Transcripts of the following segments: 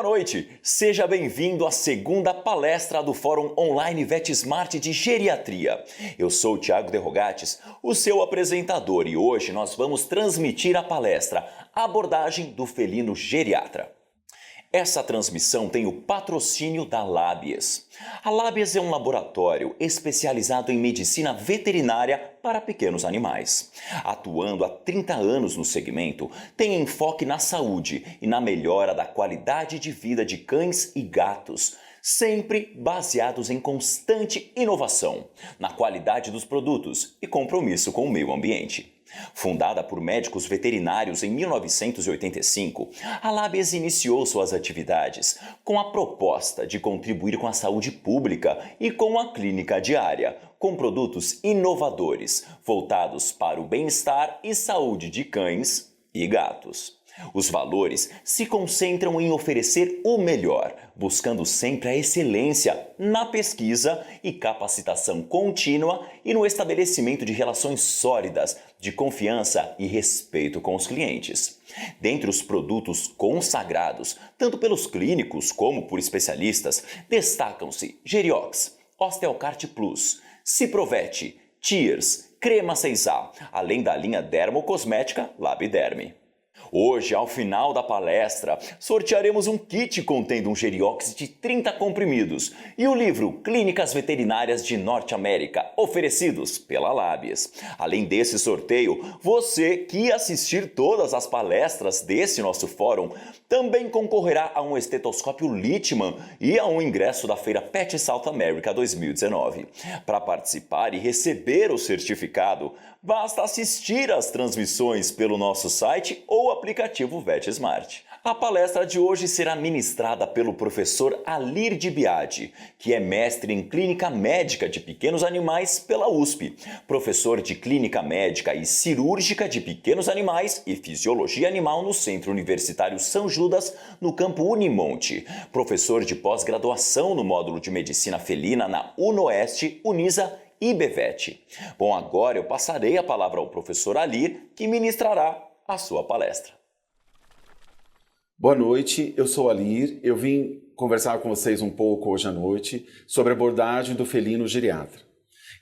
Boa noite, seja bem-vindo à segunda palestra do Fórum Online VetSmart de Geriatria. Eu sou o Thiago De Rogatis, o seu apresentador, e hoje nós vamos transmitir a palestra Abordagem do Felino Geriatra. Essa transmissão tem o patrocínio da Lábias. A Lábias é um laboratório especializado em medicina veterinária para pequenos animais. Atuando há 30 anos no segmento, tem enfoque na saúde e na melhora da qualidade de vida de cães e gatos, sempre baseados em constante inovação, na qualidade dos produtos e compromisso com o meio ambiente. Fundada por médicos veterinários em 1985, a Lábias iniciou suas atividades com a proposta de contribuir com a saúde pública e com a clínica diária, com produtos inovadores, voltados para o bem-estar e saúde de cães e gatos. Os valores se concentram em oferecer o melhor, buscando sempre a excelência na pesquisa e capacitação contínua e no estabelecimento de relações sólidas, de confiança e respeito com os clientes. Dentre os produtos consagrados, tanto pelos clínicos como por especialistas, destacam-se Geriox, Osteocart Plus, Ciprovet, Tears, Crema 6A, além da linha dermocosmética Labiderme. Hoje, ao final da palestra, sortearemos um kit contendo um Geriox de 30 comprimidos e o livro Clínicas Veterinárias de Norte América, oferecidos pela Lábias. Além desse sorteio, você que assistir todas as palestras desse nosso fórum também concorrerá a um estetoscópio Littmann e a um ingresso da feira Pet South America 2019. Para participar e receber o certificado, basta assistir às transmissões pelo nosso site ou aplicativo VetSmart. A palestra de hoje será ministrada pelo professor Alir de Biadi, que é mestre em Clínica Médica de Pequenos Animais pela USP, professor de Clínica Médica e Cirúrgica de Pequenos Animais e Fisiologia Animal no Centro Universitário São Judas, no Campo Unimonte, professor de pós-graduação no módulo de Medicina Felina na UNOeste, Unisa e Bevet. Bom, agora eu passarei a palavra ao professor Alir, que ministrará a sua palestra. Boa noite, eu sou Alir. Eu vim conversar com vocês um pouco hoje à noite sobre a abordagem do felino geriatra.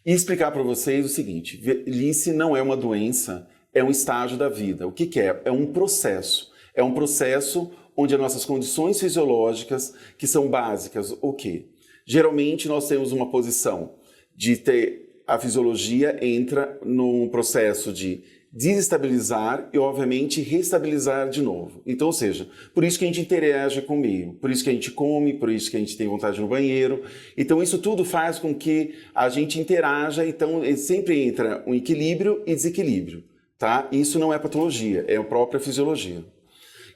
E explicar para vocês o seguinte: velhice não é uma doença, é um estágio da vida. O que é? É um processo. É um processo onde as nossas condições fisiológicas, que são básicas, o quê? Geralmente nós temos uma posição de ter a fisiologia entra num processo de desestabilizar e, obviamente, restabilizar de novo. Então, ou seja, por isso que a gente interage com o meio, por isso que a gente come, por isso que a gente tem vontade no banheiro. Então, isso tudo faz com que a gente interaja, então sempre entra um equilíbrio e desequilíbrio, tá? Isso não é patologia, é a própria fisiologia.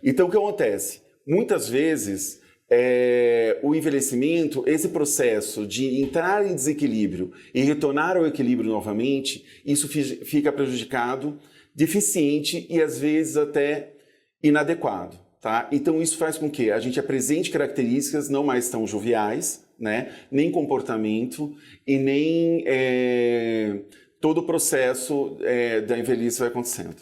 Então, o que acontece? Muitas vezes, o envelhecimento, esse processo de entrar em desequilíbrio e retornar ao equilíbrio novamente, isso fica prejudicado, deficiente e às vezes até inadequado, tá? Então isso faz com que a gente apresente características não mais tão joviais, né? Nem comportamento e nem todo o processo da velhice vai acontecendo.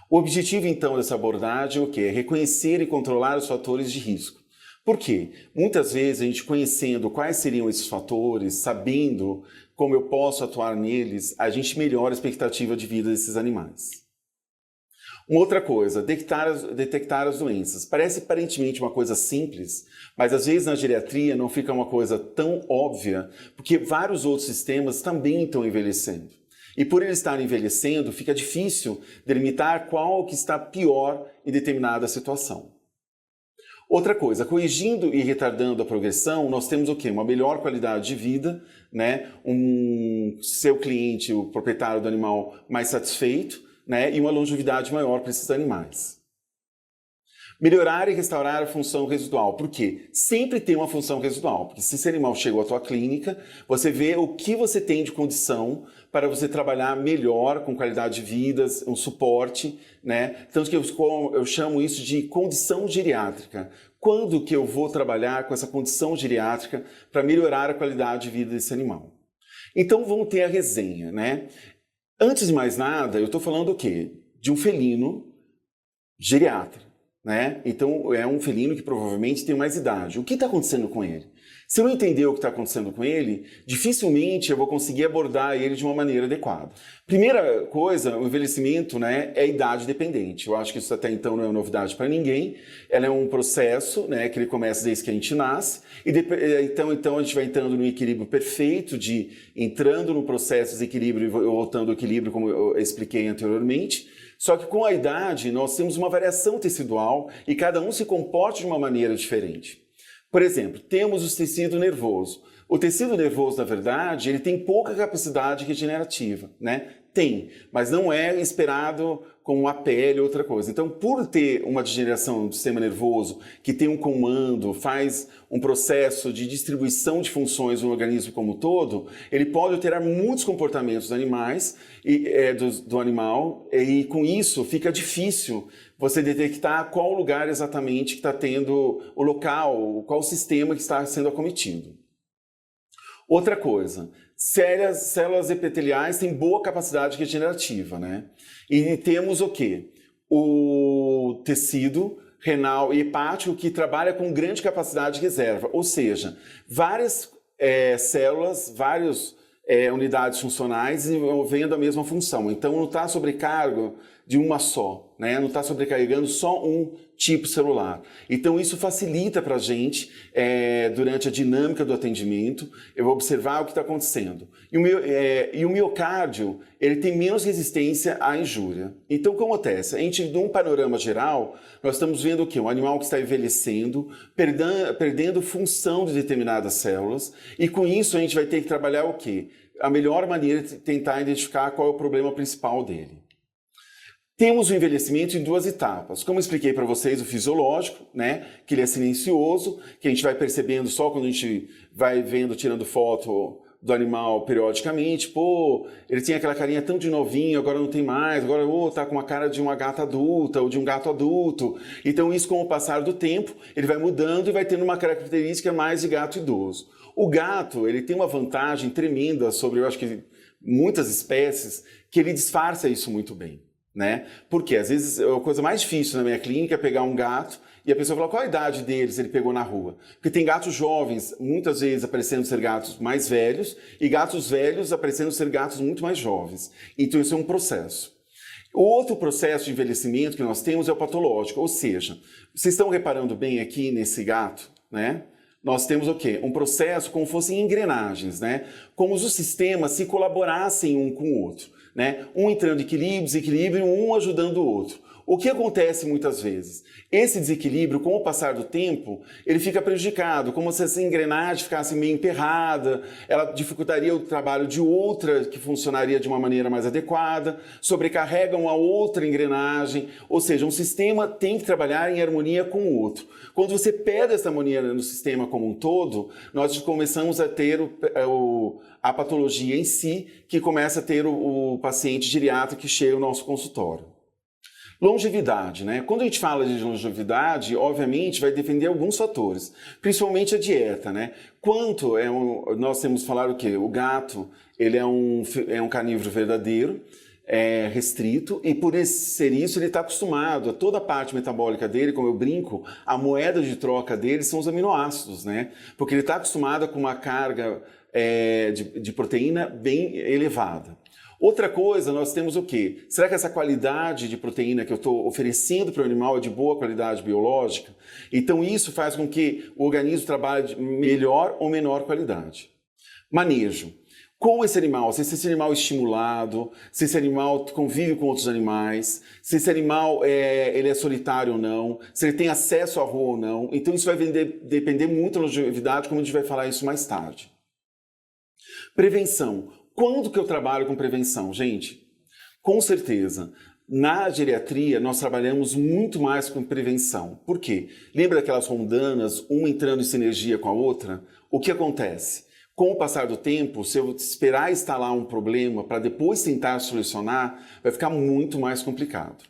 O objetivo então dessa abordagem é o quê? É reconhecer e controlar os fatores de risco. Por quê? Muitas vezes a gente conhecendo quais seriam esses fatores, sabendo como eu posso atuar neles, a gente melhora a expectativa de vida desses animais. Uma outra coisa, detectar as doenças. Parece aparentemente uma coisa simples, mas às vezes na geriatria não fica uma coisa tão óbvia, porque vários outros sistemas também estão envelhecendo. E por eles estarem envelhecendo, fica difícil delimitar qual que está pior em determinada situação. Outra coisa, corrigindo e retardando a progressão, nós temos o quê? Uma melhor qualidade de vida, né? Seu cliente, o proprietário do animal, mais satisfeito, né? E uma longevidade maior para esses animais. Melhorar e restaurar a função residual. Por quê? Sempre tem uma função residual. Porque se esse animal chegou à tua clínica, você vê o que você tem de condição para você trabalhar melhor, com qualidade de vida, um suporte, né? Tanto que eu chamo isso de condição geriátrica. Quando que eu vou trabalhar com essa condição geriátrica para melhorar a qualidade de vida desse animal? Então vamos ter a resenha, né? Antes de mais nada, eu estou falando o quê? De um felino geriatra. né? Então é um felino que provavelmente tem mais idade. O que está acontecendo com ele? Se eu não entender o que está acontecendo com ele, dificilmente eu vou conseguir abordar ele de uma maneira adequada. Primeira coisa, o envelhecimento, né, é idade dependente. Eu acho que isso até então não é novidade para ninguém. Ela é um processo, né, que ele começa desde que a gente nasce. E então a gente vai entrando no equilíbrio perfeito, entrando no processo de desequilíbrio e voltando ao equilíbrio, como eu expliquei anteriormente. Só que com a idade nós temos uma variação tecidual e cada um se comporta de uma maneira diferente. Por exemplo, temos o tecido nervoso. O tecido nervoso, na verdade, ele tem pouca capacidade regenerativa, né? Tem, mas não é esperado como a pele ou outra coisa. Então, por ter uma degeneração do sistema nervoso que tem um comando, faz um processo de distribuição de funções no organismo como um todo, ele pode alterar muitos comportamentos animais do animal e com isso fica difícil você detectar qual lugar exatamente que está tendo o local, qual sistema que está sendo acometido. Outra coisa, células epiteliais têm boa capacidade regenerativa, né? E temos o quê? O tecido renal e hepático que trabalha com grande capacidade de reserva, ou seja, várias células, várias unidades funcionais desenvolvendo a mesma função. Então não está sobrecargo de uma só, né? Não está sobrecarregando só um tipo celular. Então isso facilita para a gente, durante a dinâmica do atendimento, eu vou observar o que está acontecendo. E o miocárdio, ele tem menos resistência à injúria. Então o que acontece? A gente, num panorama geral, nós estamos vendo o quê? Um animal que está envelhecendo, perdendo função de determinadas células, e com isso a gente vai ter que trabalhar o quê? A melhor maneira de tentar identificar qual é o problema principal dele. Temos o envelhecimento em duas etapas. Como eu expliquei para vocês, o fisiológico, né, que ele é silencioso, que a gente vai percebendo só quando a gente vai vendo, tirando foto do animal periodicamente. Pô, ele tinha aquela carinha tão de novinho, agora não tem mais, agora tá com uma cara de uma gata adulta ou de um gato adulto. Então isso, com o passar do tempo, ele vai mudando e vai tendo uma característica mais de gato idoso. O gato, ele tem uma vantagem tremenda sobre, eu acho que muitas espécies, que ele disfarça isso muito bem. Né? Porque às vezes a coisa mais difícil na minha clínica é pegar um gato e a pessoa fala qual a idade deles ele pegou na rua. Porque tem gatos jovens, muitas vezes aparecendo ser gatos mais velhos, e gatos velhos aparecendo ser gatos muito mais jovens. Então isso é um processo. O outro processo de envelhecimento que nós temos é o patológico, ou seja, vocês estão reparando bem aqui nesse gato, né? Nós temos o quê? Um processo como fossem engrenagens, né? Como se os sistemas se colaborassem um com o outro, né? Um entrando em desequilíbrio, um ajudando o outro. O que acontece muitas vezes? Esse desequilíbrio, com o passar do tempo, ele fica prejudicado, como se essa engrenagem ficasse meio emperrada, ela dificultaria o trabalho de outra que funcionaria de uma maneira mais adequada, sobrecarrega uma outra engrenagem, ou seja, um sistema tem que trabalhar em harmonia com o outro. Quando você perde essa harmonia no sistema como um todo, nós começamos a ter a patologia em si, que começa a ter o paciente geriatra que chega ao nosso consultório. Longevidade, né? Quando a gente fala de longevidade, obviamente vai depender de alguns fatores, principalmente a dieta, né? Nós temos que falar o quê? O gato, ele é um carnívoro verdadeiro, restrito, e por ser isso ele está acostumado a toda a parte metabólica dele, como eu brinco, a moeda de troca dele são os aminoácidos, né? Porque ele está acostumado com uma carga de proteína bem elevada. Outra coisa, nós temos o quê? Será que essa qualidade de proteína que eu estou oferecendo para o animal é de boa qualidade biológica? Então isso faz com que o organismo trabalhe de melhor ou menor qualidade. Manejo. Com esse animal, se esse animal é estimulado, se esse animal convive com outros animais, se esse animal ele é solitário ou não, se ele tem acesso à rua ou não. Então isso vai depender muito da longevidade, como a gente vai falar isso mais tarde. Prevenção. Quando que eu trabalho com prevenção, gente? Com certeza, na geriatria nós trabalhamos muito mais com prevenção. Por quê? Lembra daquelas rondanas, uma entrando em sinergia com a outra? O que acontece? Com o passar do tempo, se eu esperar instalar um problema para depois tentar solucionar, vai ficar muito mais complicado.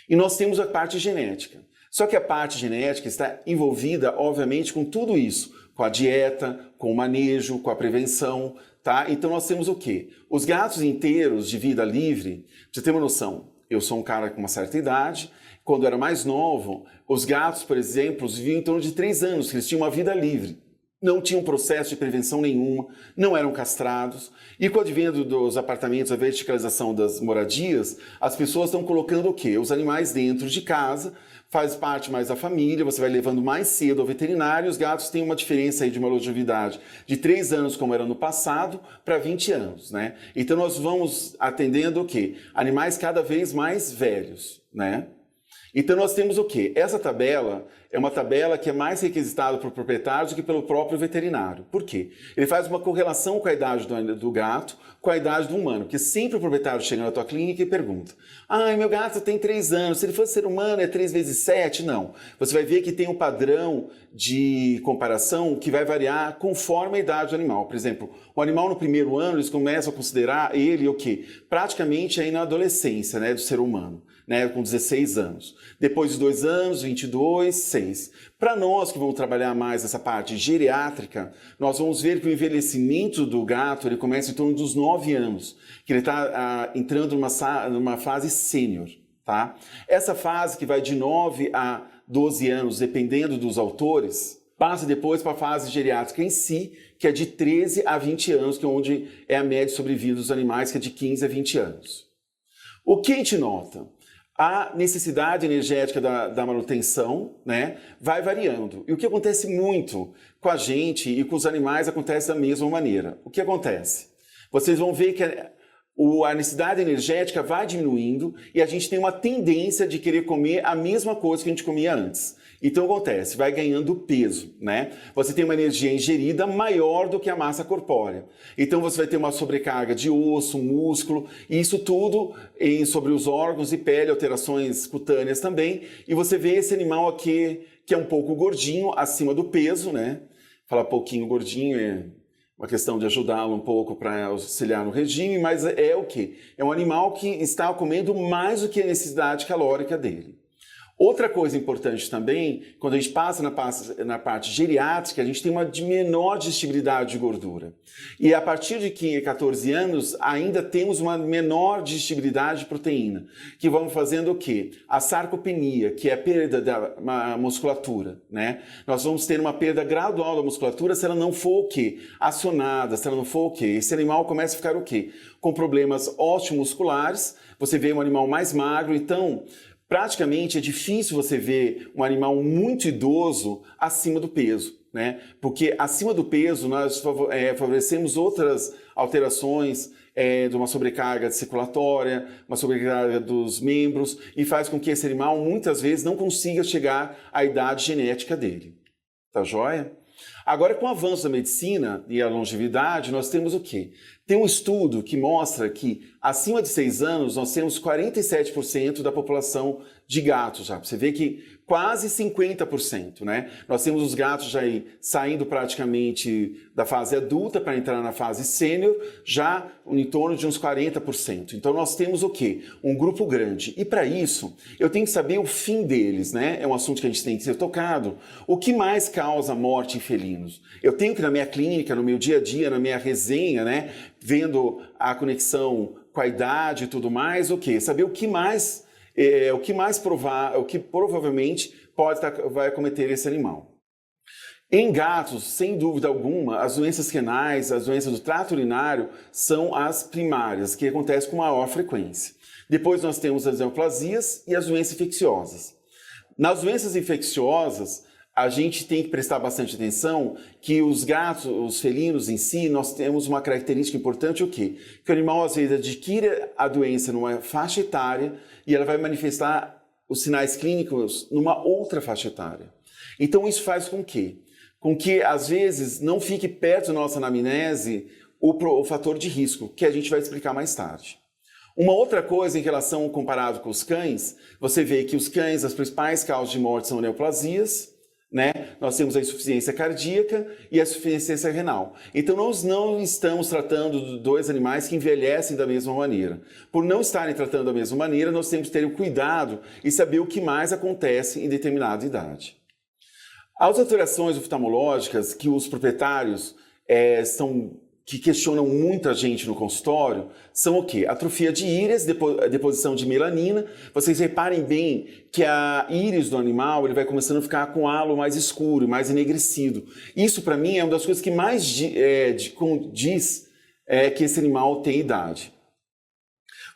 E nós temos a parte genética. Só que a parte genética está envolvida, obviamente, com tudo isso, com a dieta, com o manejo, com a prevenção, tá? Então nós temos o quê? Os gatos inteiros de vida livre, pra você ter uma noção, eu sou um cara com uma certa idade. Quando eu era mais novo, os gatos, por exemplo, viviam em torno de 3 anos, que eles tinham uma vida livre. Não tinham processo de prevenção nenhuma, não eram castrados. E com o advento dos apartamentos, a verticalização das moradias, as pessoas estão colocando o quê? Os animais dentro de casa, faz parte mais da família, você vai levando mais cedo ao veterinário. Os gatos têm uma diferença aí de uma longevidade de 3 anos, como era no passado, para 20 anos, né? Então nós vamos atendendo o quê? Animais cada vez mais velhos, né? Então nós temos o quê? Essa tabela é uma tabela que é mais requisitada por proprietários do que pelo próprio veterinário. Por quê? Ele faz uma correlação com a idade do gato, com a idade do humano, porque sempre o proprietário chega na tua clínica e pergunta: meu gato tem 3 anos, se ele fosse ser humano é 3 vezes 7? Não. Você vai ver que tem um padrão de comparação que vai variar conforme a idade do animal. Por exemplo, o animal no primeiro ano, eles começam a considerar ele o quê? Praticamente aí na adolescência, né, do ser humano. Né, com 16 anos. Depois de 2 anos, 22, 6. Para nós que vamos trabalhar mais essa parte geriátrica, nós vamos ver que o envelhecimento do gato ele começa em torno dos 9 anos, que ele está entrando numa fase sênior. Tá? Essa fase que vai de 9 a 12 anos, dependendo dos autores, passa depois para a fase geriátrica em si, que é de 13 a 20 anos, que é onde é a média de sobrevida dos animais, que é de 15 a 20 anos. O que a gente nota? A necessidade energética da manutenção, né, vai variando. E o que acontece muito com a gente e com os animais acontece da mesma maneira. O que acontece? Vocês vão ver que a necessidade energética vai diminuindo e a gente tem uma tendência de querer comer a mesma coisa que a gente comia antes. Então acontece, vai ganhando peso, né? Você tem uma energia ingerida maior do que a massa corpórea. Então você vai ter uma sobrecarga de osso, músculo, e isso tudo sobre os órgãos e pele, alterações cutâneas também. E você vê esse animal aqui que é um pouco gordinho, acima do peso, né? Falar pouquinho gordinho é uma questão de ajudá-lo um pouco para auxiliar no regime, mas é o quê? É um animal que está comendo mais do que a necessidade calórica dele. Outra coisa importante também, quando a gente passa na parte geriátrica, a gente tem uma menor digestibilidade de gordura. E a partir de 14 anos, ainda temos uma menor digestibilidade de proteína, que vamos fazendo o quê? A sarcopenia, que é a perda da musculatura, né? Nós vamos ter uma perda gradual da musculatura se ela não for o quê? Acionada, se ela não for o quê? Esse animal começa a ficar o quê? Com problemas osteomusculares, você vê um animal mais magro, então praticamente é difícil você ver um animal muito idoso acima do peso, né? Porque acima do peso nós favorecemos outras alterações de uma sobrecarga circulatória, uma sobrecarga dos membros e faz com que esse animal muitas vezes não consiga chegar à idade genética dele. Tá joia? Agora, com o avanço da medicina e a longevidade, nós temos o quê? Tem um estudo que mostra que acima de 6 anos nós temos 47% da população de gatos já. Você vê que quase 50%, né? Nós temos os gatos já aí saindo praticamente da fase adulta para entrar na fase sênior, já em torno de uns 40%. Então nós temos o quê? Um grupo grande. E para isso, eu tenho que saber o fim deles, né? É um assunto que a gente tem que ser tocado. O que mais causa morte em felinos? Eu tenho que na minha clínica, no meu dia a dia, na minha resenha, né? Vendo a conexão com a idade e tudo mais, o quê? Saber o que provavelmente vai acometer esse animal. Em gatos, sem dúvida alguma, as doenças renais, as doenças do trato urinário são as primárias, que acontecem com maior frequência. Depois nós temos as neoplasias e as doenças infecciosas. Nas doenças infecciosas, a gente tem que prestar bastante atenção que os gatos, os felinos em si, nós temos uma característica importante, o quê? Que o animal às vezes adquire a doença numa faixa etária e ela vai manifestar os sinais clínicos numa outra faixa etária. Então isso faz com que às vezes não fique perto da nossa anamnese o fator de risco, que a gente vai explicar mais tarde. Uma outra coisa em relação comparado com os cães, você vê que os cães, as principais causas de morte são neoplasias, né? Nós temos a insuficiência cardíaca e a insuficiência renal. Então nós não estamos tratando de 2 animais que envelhecem da mesma maneira. Por não estarem tratando da mesma maneira, nós temos que ter o cuidado e saber o que mais acontece em determinada idade. As alterações oftalmológicas que os proprietários estão que questionam muita gente no consultório são o quê? Atrofia de íris, deposição de melanina. Vocês reparem bem que a íris do animal ele vai começando a ficar com halo mais escuro, mais enegrecido. Isso, para mim, é uma das coisas que mais diz que esse animal tem idade.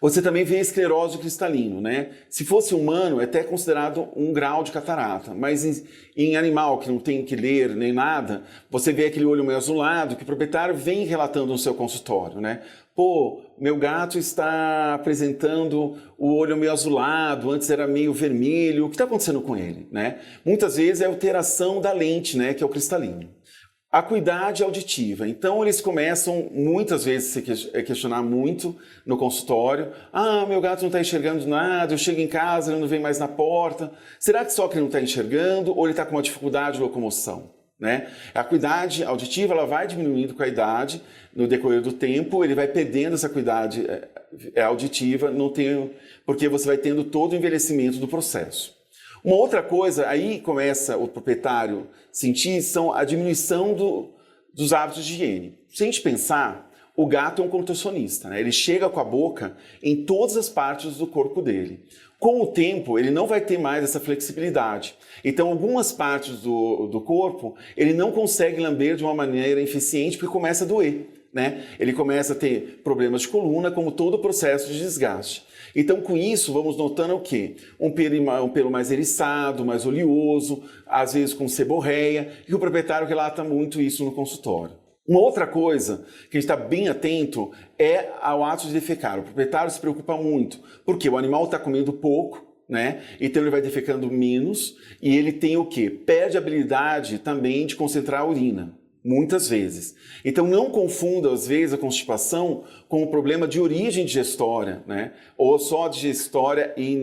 Você também vê esclerose cristalino, né? Se fosse humano, é até considerado um grau de catarata, mas em animal que não tem que ler nem nada, você vê aquele olho meio azulado que o proprietário vem relatando no seu consultório, né? Pô, meu gato está apresentando o olho meio azulado, antes era meio vermelho, o que está acontecendo com ele, né? Muitas vezes é alteração da lente, né, que é o cristalino. Acuidade auditiva. Então, eles começam muitas vezes a se questionar muito no consultório. Ah, meu gato não está enxergando nada, eu chego em casa, ele não vem mais na porta. Será que só que ele não está enxergando ou ele está com uma dificuldade de locomoção? Né? A acuidade auditiva ela vai diminuindo com a idade, no decorrer do tempo, ele vai perdendo essa acuidade auditiva, porque você vai tendo todo o envelhecimento do processo. Uma outra coisa, aí começa o proprietário sentir, são a diminuição dos hábitos de higiene. Se a gente pensar, o gato é um contorcionista, né? Ele chega com a boca em todas as partes do corpo dele. Com o tempo, ele não vai ter mais essa flexibilidade. Então, algumas partes do corpo, ele não consegue lamber de uma maneira eficiente porque começa a doer, né? Ele começa a ter problemas de coluna, como todo o processo de desgaste. Então, com isso, vamos notando o quê? Um pelo mais eriçado, mais oleoso, às vezes com seborreia, e o proprietário relata muito isso no consultório. Uma outra coisa que a gente está bem atento é ao ato de defecar. O proprietário se preocupa muito, porque o animal está comendo pouco, né? Então ele vai defecando menos, e ele tem o quê? Perde a habilidade também de concentrar a urina. Muitas vezes. Então não confunda, às vezes, a constipação com um problema de origem digestória, né? Ou só digestória e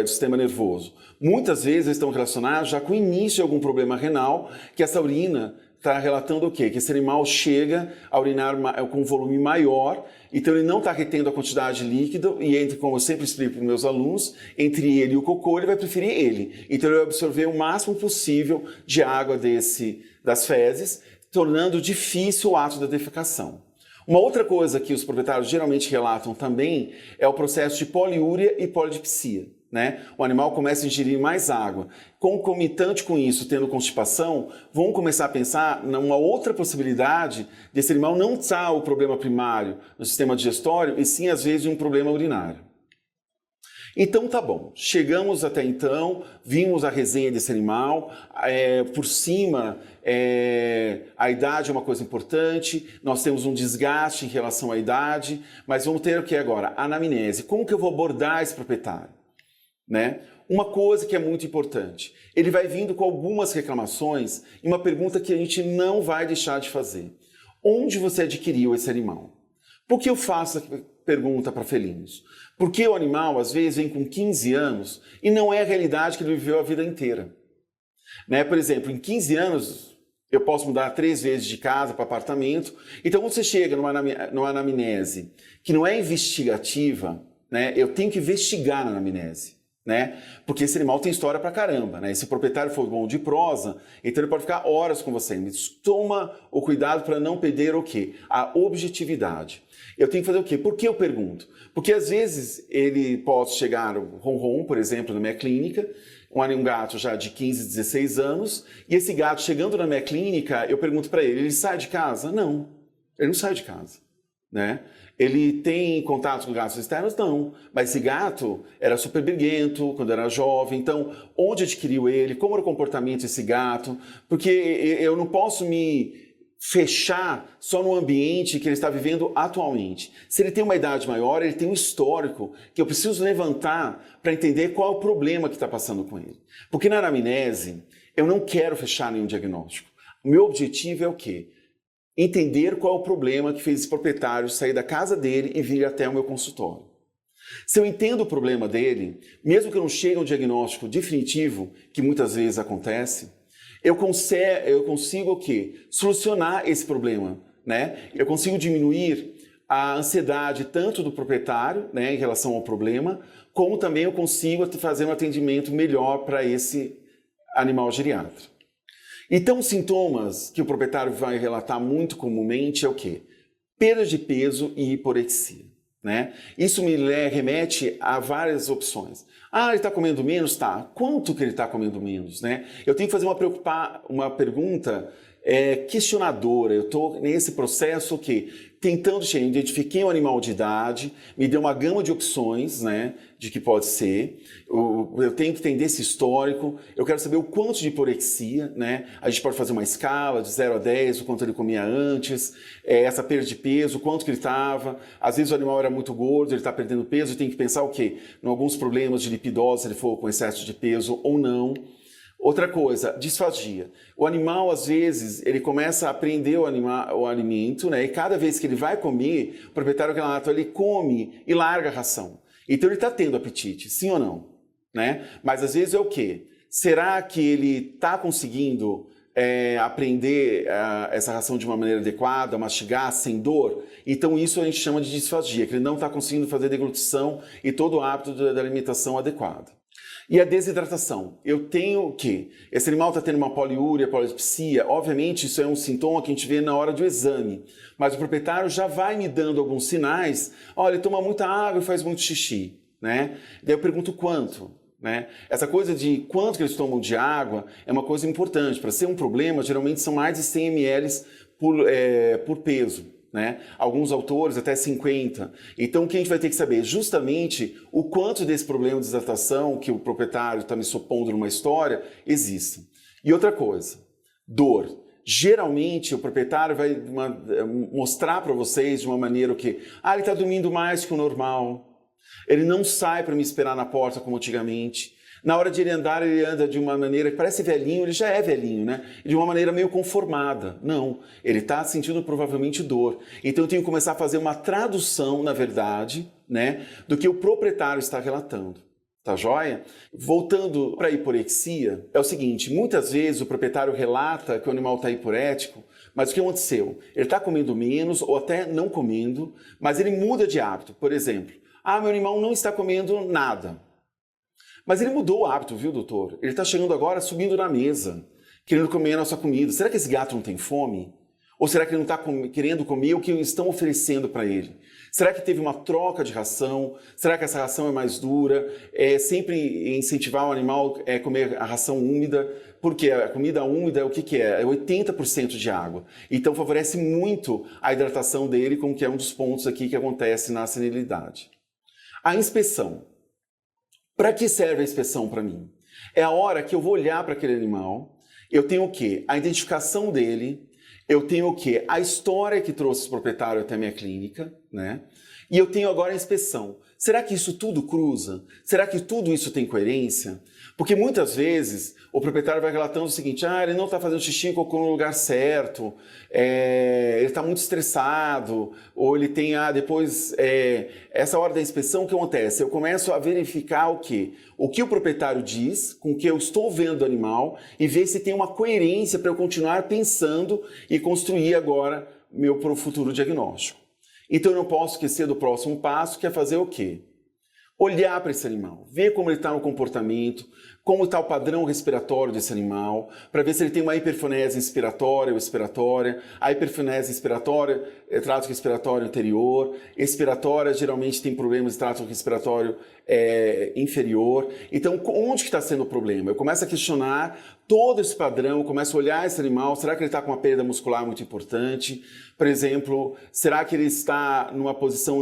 sistema nervoso. Muitas vezes eles estão relacionados já com o início de algum problema renal, que essa urina está relatando o quê? Que esse animal chega a urinar com um volume maior, então ele não está retendo a quantidade de líquido, e como eu sempre explico para os meus alunos, entre ele e o cocô, ele vai preferir ele. Então ele vai absorver o máximo possível de água das fezes, tornando difícil o ato da defecação. Uma outra coisa que os proprietários geralmente relatam também é o processo de poliúria e polidipsia, né? O animal começa a ingerir mais água. Concomitante com isso, tendo constipação, vão começar a pensar numa outra possibilidade desse animal não estar o problema primário no sistema digestório, e sim, às vezes, um problema urinário. Então tá bom, chegamos até então, vimos a resenha desse animal, por cima a idade é uma coisa importante, nós temos um desgaste em relação à idade, mas vamos ter o que agora? Anamnese. Como que eu vou abordar esse proprietário? Né? Uma coisa que é muito importante, ele vai vindo com algumas reclamações e uma pergunta que a gente não vai deixar de fazer. Onde você adquiriu esse animal? Por que eu faço essa pergunta para felinos? Porque o animal, às vezes, vem com 15 anos e não é a realidade que ele viveu a vida inteira. Né? Por exemplo, em 15 anos, eu posso mudar 3 vezes de casa para apartamento. Então, quando você chega numa anamnese que não é investigativa, né, eu tenho que investigar na anamnese. Né? Porque esse animal tem história pra caramba, né? Se o proprietário for bom de prosa, então ele pode ficar horas com você. Mas toma o cuidado para não perder o quê? A objetividade. Eu tenho que fazer o quê? Por que eu pergunto? Porque às vezes ele pode chegar, o ronron, por exemplo, na minha clínica, um gato já de 15, 16 anos, e esse gato chegando na minha clínica, eu pergunto para ele sai de casa? Não, ele não sai de casa. Né? Ele tem contato com gatos externos? Não. Mas esse gato era super briguento quando era jovem. Então, onde adquiriu ele? Como era o comportamento desse gato? Porque eu não posso me fechar só no ambiente que ele está vivendo atualmente. Se ele tem uma idade maior, ele tem um histórico que eu preciso levantar para entender qual é o problema que está passando com ele. Porque na anamnese, eu não quero fechar nenhum diagnóstico. O meu objetivo é o quê? Entender qual é o problema que fez esse proprietário sair da casa dele e vir até o meu consultório. Se eu entendo o problema dele, mesmo que eu não chegue a um diagnóstico definitivo, que muitas vezes acontece, eu consigo o quê? Solucionar esse problema. Né? Eu consigo diminuir a ansiedade tanto do proprietário, né, em relação ao problema, como também eu consigo fazer um atendimento melhor para esse animal geriatra. Então, os sintomas que o proprietário vai relatar muito comumente é o quê? perda de peso e hiporexia, né? Isso me remete a várias opções. Ah, ele está comendo menos? Tá. Quanto que ele está comendo menos, né? Eu tenho que fazer uma pergunta questionadora. Eu estou nesse processo tentando chegar, identifiquei um animal de idade, me deu uma gama de opções, né, de que pode ser. Eu tenho que entender esse histórico, eu quero saber o quanto de hiporexia, né? A gente pode fazer uma escala de 0 a 10, o quanto ele comia antes, essa perda de peso, o quanto que ele estava. Às vezes o animal era muito gordo, ele está perdendo peso, eu tenho que pensar o quê? Em alguns problemas de lipidose, se ele for com excesso de peso ou não. Outra coisa, disfagia. O animal, às vezes, ele começa a aprender o alimento, né? E cada vez que ele vai comer, o proprietário relato, ele come e larga a ração. Então ele está tendo apetite, sim ou não? Né? Mas às vezes é o quê? Será que ele está conseguindo aprender essa ração de uma maneira adequada, mastigar sem dor? Então isso a gente chama de disfagia, que ele não está conseguindo fazer deglutição e todo o hábito da alimentação adequada. E a desidratação. Eu tenho que esse animal está tendo uma poliúria, polidipsia, obviamente isso é um sintoma que a gente vê na hora do exame, mas o proprietário já vai me dando alguns sinais. Olha, ele toma muita água e faz muito xixi, né? Daí eu pergunto quanto, né? Essa coisa de quanto que eles tomam de água é uma coisa importante. Para ser um problema, geralmente são mais de 100 ml por peso. Né? Alguns autores até 50. Então o que a gente vai ter que saber? Justamente o quanto desse problema de desidratação que o proprietário está me supondo numa história existe. E outra coisa, dor. Geralmente o proprietário vai mostrar para vocês de uma maneira ele está dormindo mais que o normal, ele não sai para me esperar na porta como antigamente. Na hora de ele anda de uma maneira que parece velhinho, ele já é velhinho, né? De uma maneira meio conformada. Não, ele está sentindo provavelmente dor. Então eu tenho que começar a fazer uma tradução, na verdade, né, do que o proprietário está relatando. Tá joia? Voltando para a hiporexia, é o seguinte, muitas vezes o proprietário relata que o animal está hiporético, mas o que aconteceu? Ele está comendo menos ou até não comendo, mas ele muda de hábito. Por exemplo, meu animal não está comendo nada. Mas ele mudou o hábito, viu, doutor? Ele está chegando agora, subindo na mesa, querendo comer a nossa comida. Será que esse gato não tem fome? Ou será que ele não está querendo comer o que estão oferecendo para ele? Será que teve uma troca de ração? Será que essa ração é mais dura? Sempre incentivar o animal a comer a ração úmida, porque a comida úmida, o que é? É 80% de água. Então favorece muito a hidratação dele, como que é um dos pontos aqui que acontece na senilidade. A inspeção. Para que serve a inspeção para mim? É a hora que eu vou olhar para aquele animal, eu tenho o quê? A identificação dele, eu tenho o quê? A história que trouxe o proprietário até a minha clínica, né? E eu tenho agora a inspeção. Será que isso tudo cruza? Será que tudo isso tem coerência? Porque muitas vezes o proprietário vai relatando o seguinte, ele não está fazendo xixi e cocô no lugar certo, ele está muito estressado, ou ele tem, essa hora da inspeção, o que acontece? Eu começo a verificar o quê? O que o proprietário diz, com o que eu estou vendo do animal, e ver se tem uma coerência para eu continuar pensando e construir agora meu futuro diagnóstico. Então eu não posso esquecer do próximo passo, que é fazer o quê? Olhar para esse animal, ver como ele está no comportamento, como está o padrão respiratório desse animal, para ver se ele tem uma hiperfonese inspiratória ou expiratória. A hiperfonese inspiratória é trato respiratório anterior, expiratória geralmente tem problemas de trato respiratório inferior. Então, onde que está sendo o problema? Eu começo a questionar todo esse padrão, eu começo a olhar esse animal, será que ele está com uma perda muscular muito importante? Por exemplo, será que ele está numa posição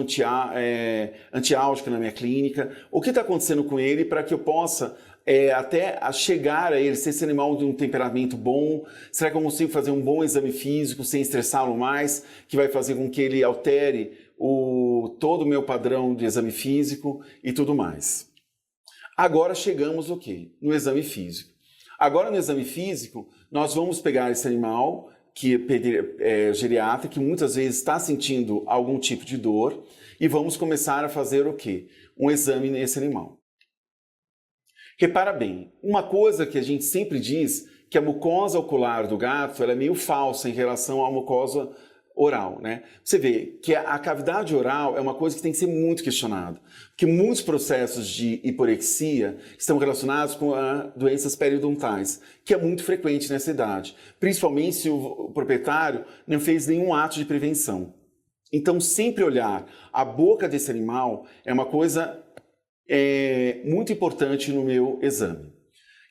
antiálgica na minha clínica? O que está acontecendo com ele para que eu possa até chegar a ele, se esse animal de um temperamento bom, será que eu consigo fazer um bom exame físico sem estressá-lo mais, que vai fazer com que ele altere todo o meu padrão de exame físico e tudo mais. Agora chegamos o quê? No exame físico. Agora no exame físico, nós vamos pegar esse animal, que é geriatra, que muitas vezes está sentindo algum tipo de dor, e vamos começar a fazer o quê? Um exame nesse animal. Repara bem, uma coisa que a gente sempre diz, que a mucosa ocular do gato ela é meio falsa em relação à mucosa oral, né? Você vê que a cavidade oral é uma coisa que tem que ser muito questionada, porque muitos processos de hiporexia estão relacionados com doenças periodontais, que é muito frequente nessa idade, principalmente se o proprietário não fez nenhum ato de prevenção. Então, sempre olhar a boca desse animal é uma coisa muito importante no meu exame.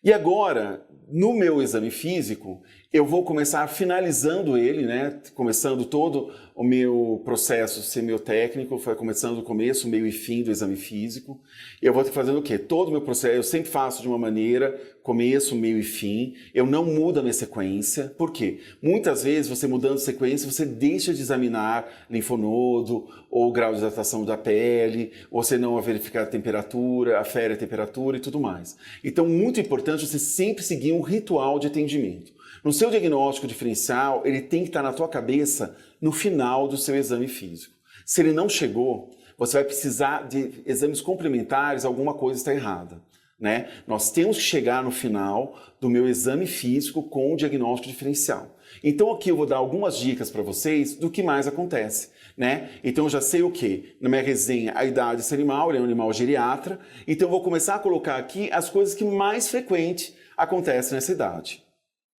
E agora, no meu exame físico, eu vou começar finalizando ele, né? Começando todo o meu processo semiotécnico, foi começando do começo, meio e fim do exame físico. Eu vou fazendo o quê? Todo o meu processo, eu sempre faço de uma maneira, começo, meio e fim. Eu não mudo a minha sequência. Por quê? Muitas vezes, você mudando a sequência, você deixa de examinar linfonodo, ou grau de hidratação da pele, ou você não verificar a temperatura, afere a temperatura e tudo mais. Então, muito importante você sempre seguir um ritual de atendimento. No seu diagnóstico diferencial, ele tem que estar na tua cabeça no final do seu exame físico. Se ele não chegou, você vai precisar de exames complementares, alguma coisa está errada, né? Nós temos que chegar no final do meu exame físico com o diagnóstico diferencial. Então aqui eu vou dar algumas dicas para vocês do que mais acontece, né? Então eu já sei o quê? Na minha resenha, a idade desse animal, ele é um animal geriatra, então eu vou começar a colocar aqui as coisas que mais frequente acontecem nessa idade.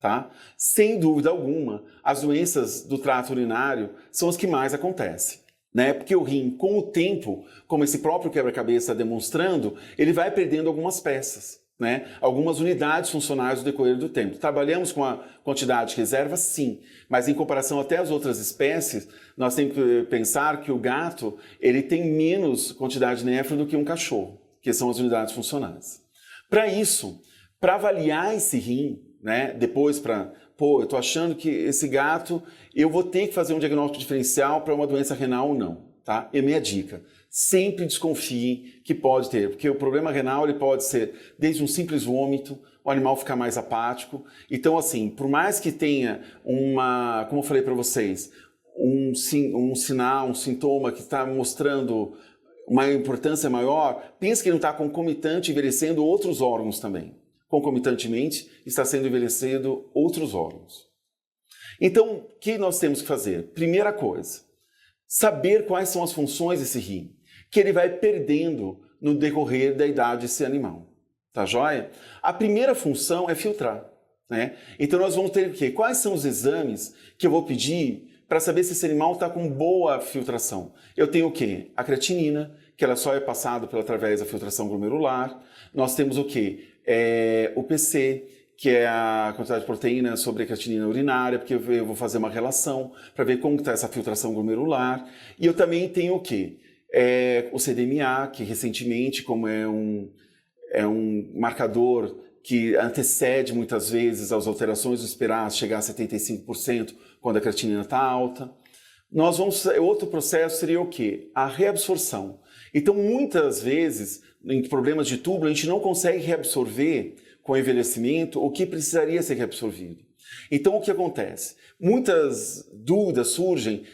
Tá? Sem dúvida alguma, as doenças do trato urinário são as que mais acontecem, né? Porque o rim, com o tempo, como esse próprio quebra-cabeça está demonstrando, ele vai perdendo algumas peças, né? Algumas unidades funcionais no decorrer do tempo. Trabalhamos com a quantidade de reserva, sim, mas em comparação até às outras espécies, nós temos que pensar que o gato ele tem menos quantidade de néfron do que um cachorro, que são as unidades funcionais. Para isso, para avaliar esse rim, né? Depois eu tô achando que esse gato, eu vou ter que fazer um diagnóstico diferencial para uma doença renal ou não, tá? E a minha dica, sempre desconfie que pode ter, porque o problema renal ele pode ser desde um simples vômito, o animal ficar mais apático. Então, assim, por mais que tenha como eu falei para vocês, um sinal, um sintoma que está mostrando uma importância maior, pense que ele não está concomitante envelhecendo outros órgãos também. Concomitantemente, está sendo envelhecido outros órgãos. Então, o que nós temos que fazer? Primeira coisa, saber quais são as funções desse rim, que ele vai perdendo no decorrer da idade desse animal. Tá joia? A primeira função é filtrar, né? Então, nós vamos ter o quê? Quais são os exames que eu vou pedir para saber se esse animal está com boa filtração? Eu tenho o quê? A creatinina, que ela só é passada através da filtração glomerular. Nós temos o quê? O PC, que é a quantidade de proteína sobre a creatinina urinária, porque eu vou fazer uma relação para ver como está essa filtração glomerular. E eu também tenho o quê? O CDMA, que recentemente, como é um marcador que antecede muitas vezes as alterações do esperado chegar a 75% quando a creatinina está alta. Outro processo seria o quê? A reabsorção. Então, muitas vezes, em problemas de túbulo, a gente não consegue reabsorver com o envelhecimento o que precisaria ser reabsorvido. Então, o que acontece? Muitas dúvidas surgem,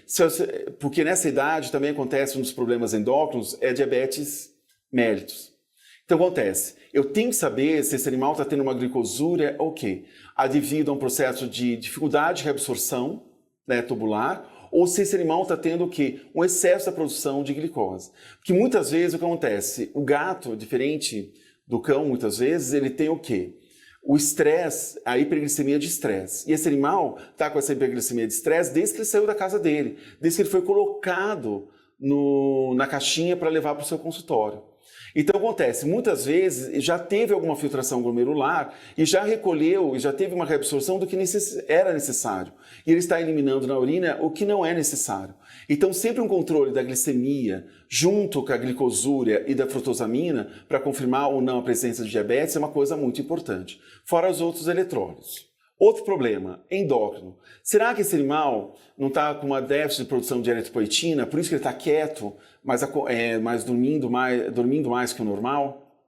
porque nessa idade também acontece um dos problemas endócrinos, é diabetes mellitus. Então, acontece, eu tenho que saber se esse animal está tendo uma glicosúria ou o quê? Devido a um processo de dificuldade de reabsorção, né, tubular, ou se esse animal está tendo o quê? Um excesso da produção de glicose. Porque muitas vezes o que acontece? O gato, diferente do cão, muitas vezes, ele tem o quê? O estresse, a hiperglicemia de estresse. E esse animal está com essa hiperglicemia de estresse desde que ele saiu da casa dele, desde que ele foi colocado na caixinha para levar para o seu consultório. Então acontece, muitas vezes já teve alguma filtração glomerular e já recolheu e já teve uma reabsorção do que era necessário. E ele está eliminando na urina o que não é necessário. Então sempre um controle da glicemia junto com a glicosúria e da frutosamina para confirmar ou não a presença de diabetes é uma coisa muito importante, fora os outros eletrólitos. Outro problema, endócrino. Será que esse animal não está com uma déficit de produção de eritropoetina, por isso que ele está quieto, mas dormindo mais que o normal?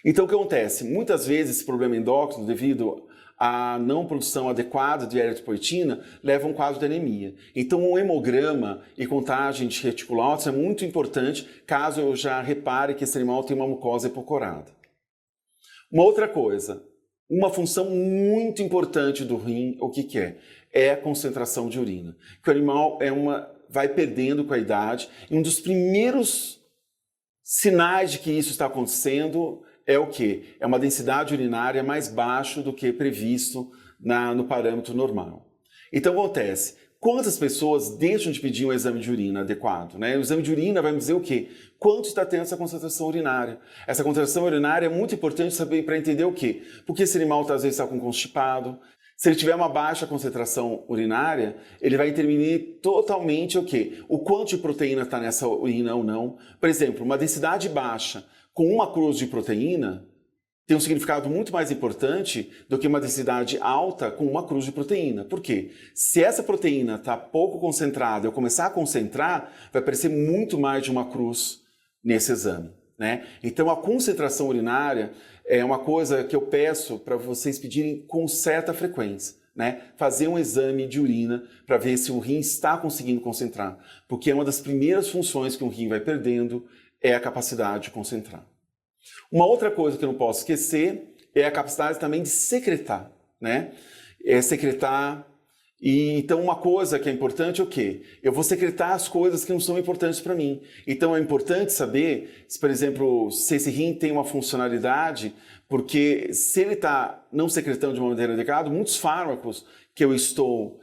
Então o que acontece? Muitas vezes esse problema endócrino, devido à não produção adequada de eritropoetina, leva a um quadro de anemia. Então um hemograma e contagem de reticulócitos é muito importante, caso eu já repare que esse animal tem uma mucosa hipocorada. Uma outra coisa, uma função muito importante do rim, o que é? É a concentração de urina. Que o animal vai perdendo com a idade. E um dos primeiros sinais de que isso está acontecendo é o quê? É uma densidade urinária mais baixa do que previsto no parâmetro normal. Então acontece, quantas pessoas deixam de pedir um exame de urina adequado, né? O exame de urina vai me dizer o quê? Quanto está tendo essa concentração urinária. Essa concentração urinária é muito importante saber para entender o quê? Porque esse animal às vezes está com constipado. Se ele tiver uma baixa concentração urinária, ele vai intervenir totalmente o quê? O quanto de proteína está nessa urina ou não. Por exemplo, uma densidade baixa com uma cruz de proteína tem um significado muito mais importante do que uma densidade alta com uma cruz de proteína. Por quê? Se essa proteína está pouco concentrada e eu começar a concentrar, vai aparecer muito mais de uma cruz nesse exame, né? Então a concentração urinária é uma coisa que eu peço para vocês pedirem com certa frequência, né? Fazer um exame de urina para ver se o rim está conseguindo concentrar, porque é uma das primeiras funções que o rim vai perdendo é a capacidade de concentrar. Uma outra coisa que eu não posso esquecer é a capacidade também de secretar, né? Secretar. E então uma coisa que é importante é o quê? Eu vou secretar as coisas que não são importantes para mim. Então é importante saber, se, por exemplo, se esse rim tem uma funcionalidade, porque se ele está não secretando de uma maneira adequada, muitos fármacos que eu estou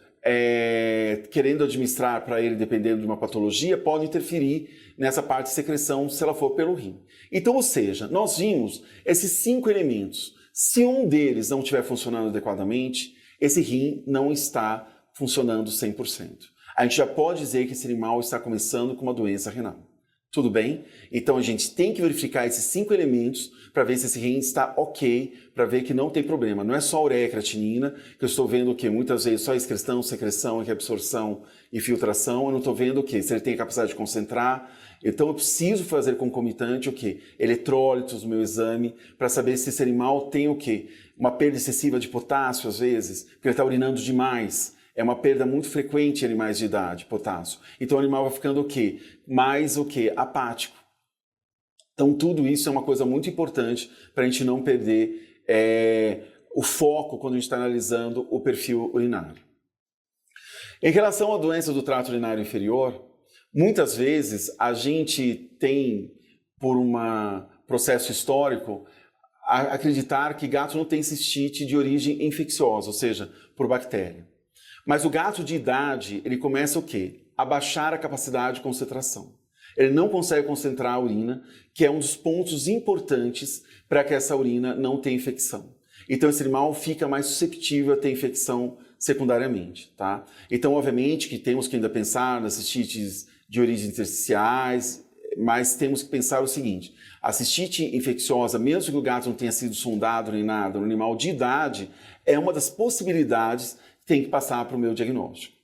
querendo administrar para ele, dependendo de uma patologia, podem interferir nessa parte de secreção se ela for pelo rim. Então, ou seja, nós vimos esses 5 elementos. Se um deles não estiver funcionando adequadamente, esse rim não está funcionando 100%. A gente já pode dizer que esse animal está começando com uma doença renal. Tudo bem? Então a gente tem que verificar esses 5 elementos para ver se esse rim está ok, para ver que não tem problema. Não é só ureia e creatinina, que eu estou vendo o quê? Muitas vezes só excreção, secreção, reabsorção e filtração. Eu não estou vendo o quê? Se ele tem a capacidade de concentrar. Então eu preciso fazer concomitante o quê? Eletrólitos no meu exame, para saber se esse animal tem o quê? Uma perda excessiva de potássio, às vezes, porque ele está urinando demais. É uma perda muito frequente em animais de idade, potássio. Então o animal vai ficando o quê? Mais o quê? Apático. Então tudo isso é uma coisa muito importante para a gente não perder o foco quando a gente está analisando o perfil urinário. Em relação à doença do trato urinário inferior, muitas vezes a gente tem, por um processo histórico, acreditar que gato não tem cistite de origem infecciosa, ou seja, por bactéria. Mas o gato de idade, ele começa o quê? A baixar a capacidade de concentração. Ele não consegue concentrar a urina, que é um dos pontos importantes para que essa urina não tenha infecção. Então esse animal fica mais susceptível a ter infecção secundariamente, tá? Então, obviamente, que temos que ainda pensar nas cistites de origens intersticiais, mas temos que pensar o seguinte: a cistite infecciosa, mesmo que o gato não tenha sido sondado nem nada, no animal de idade, é uma das possibilidades que tem que passar para o meu diagnóstico.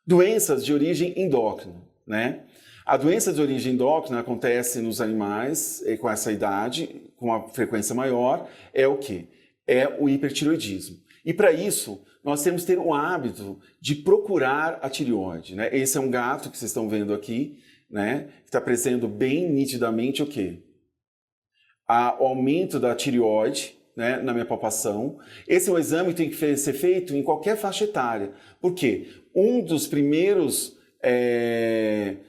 Doenças de origem endócrina, né? A doença de origem endócrina acontece nos animais com essa idade, com uma frequência maior, é o quê? É o hipertireoidismo. E para isso, nós temos que ter um hábito de procurar a tireoide, né? Esse é um gato que vocês estão vendo aqui, né? Que está apresentando bem nitidamente o quê? O aumento da tireoide, né, na minha palpação. Esse é um exame que tem que ser feito em qualquer faixa etária. Por quê? Um dos primeiros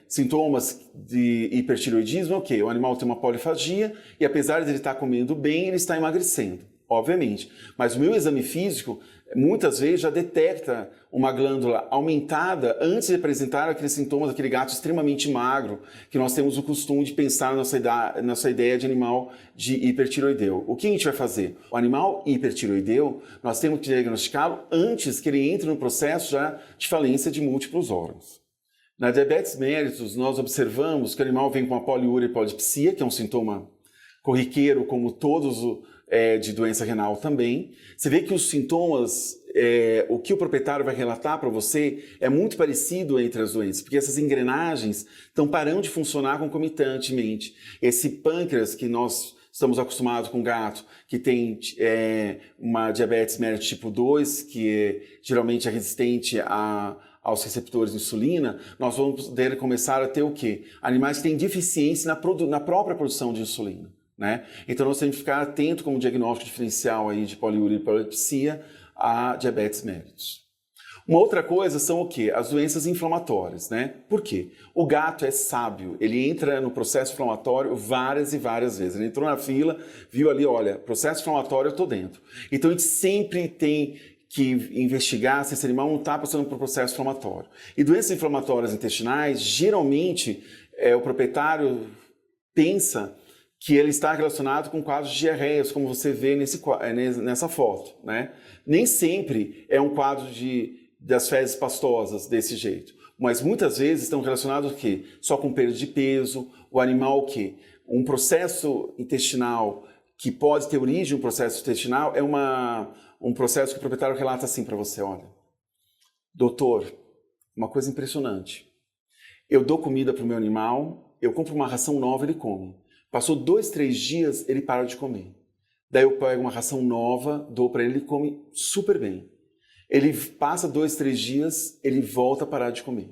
sintomas de hipertireoidismo é o quê? O animal tem uma polifagia e, apesar de ele estar comendo bem, ele está emagrecendo, obviamente. Mas o meu exame físico, muitas vezes, já detecta uma glândula aumentada antes de apresentar aqueles sintomas daquele gato extremamente magro, que nós temos o costume de pensar na nossa ideia de animal de hipertireoideu. O que a gente vai fazer? O animal hipertireoideu, nós temos que diagnosticá-lo antes que ele entre no processo já de falência de múltiplos órgãos. Na diabetes mellitus, nós observamos que o animal vem com a poliúria e polidipsia, que é um sintoma corriqueiro, como todos de doença renal também. Você vê que os sintomas, o que o proprietário vai relatar para você é muito parecido entre as doenças, porque essas engrenagens estão parando de funcionar concomitantemente. Esse pâncreas que nós estamos acostumados com gato, que tem uma diabetes mellitus tipo 2, que geralmente é resistente aos receptores de insulina, nós vamos poder começar a ter o quê? Animais que têm deficiência na própria produção de insulina, né? Então nós temos que ficar atento como diagnóstico diferencial aí de poliúria e polidipsia a diabetes mellitus. Uma outra coisa são o quê? As doenças inflamatórias, né? Por quê? O gato é sábio, ele entra no processo inflamatório várias e várias vezes. Ele entrou na fila, viu ali, olha, processo inflamatório, eu estou dentro. Então a gente sempre tem que investigar se esse animal não está passando por processo inflamatório. E doenças inflamatórias intestinais, geralmente, o proprietário pensa que ele está relacionado com quadros de diarreias, como você vê nessa foto, né? Nem sempre é um quadro das fezes pastosas desse jeito, mas muitas vezes estão relacionados o quê? Só com perda de peso, o animal o quê? Um processo intestinal que pode ter origem, um processo intestinal, é um processo que o proprietário relata assim para você, olha, doutor, uma coisa impressionante, eu dou comida para o meu animal, eu compro uma ração nova, ele come. Passou 2, 3 dias, ele para de comer. Daí eu pego uma ração nova, dou para ele, ele come super bem. Ele passa 2, 3 dias, ele volta a parar de comer.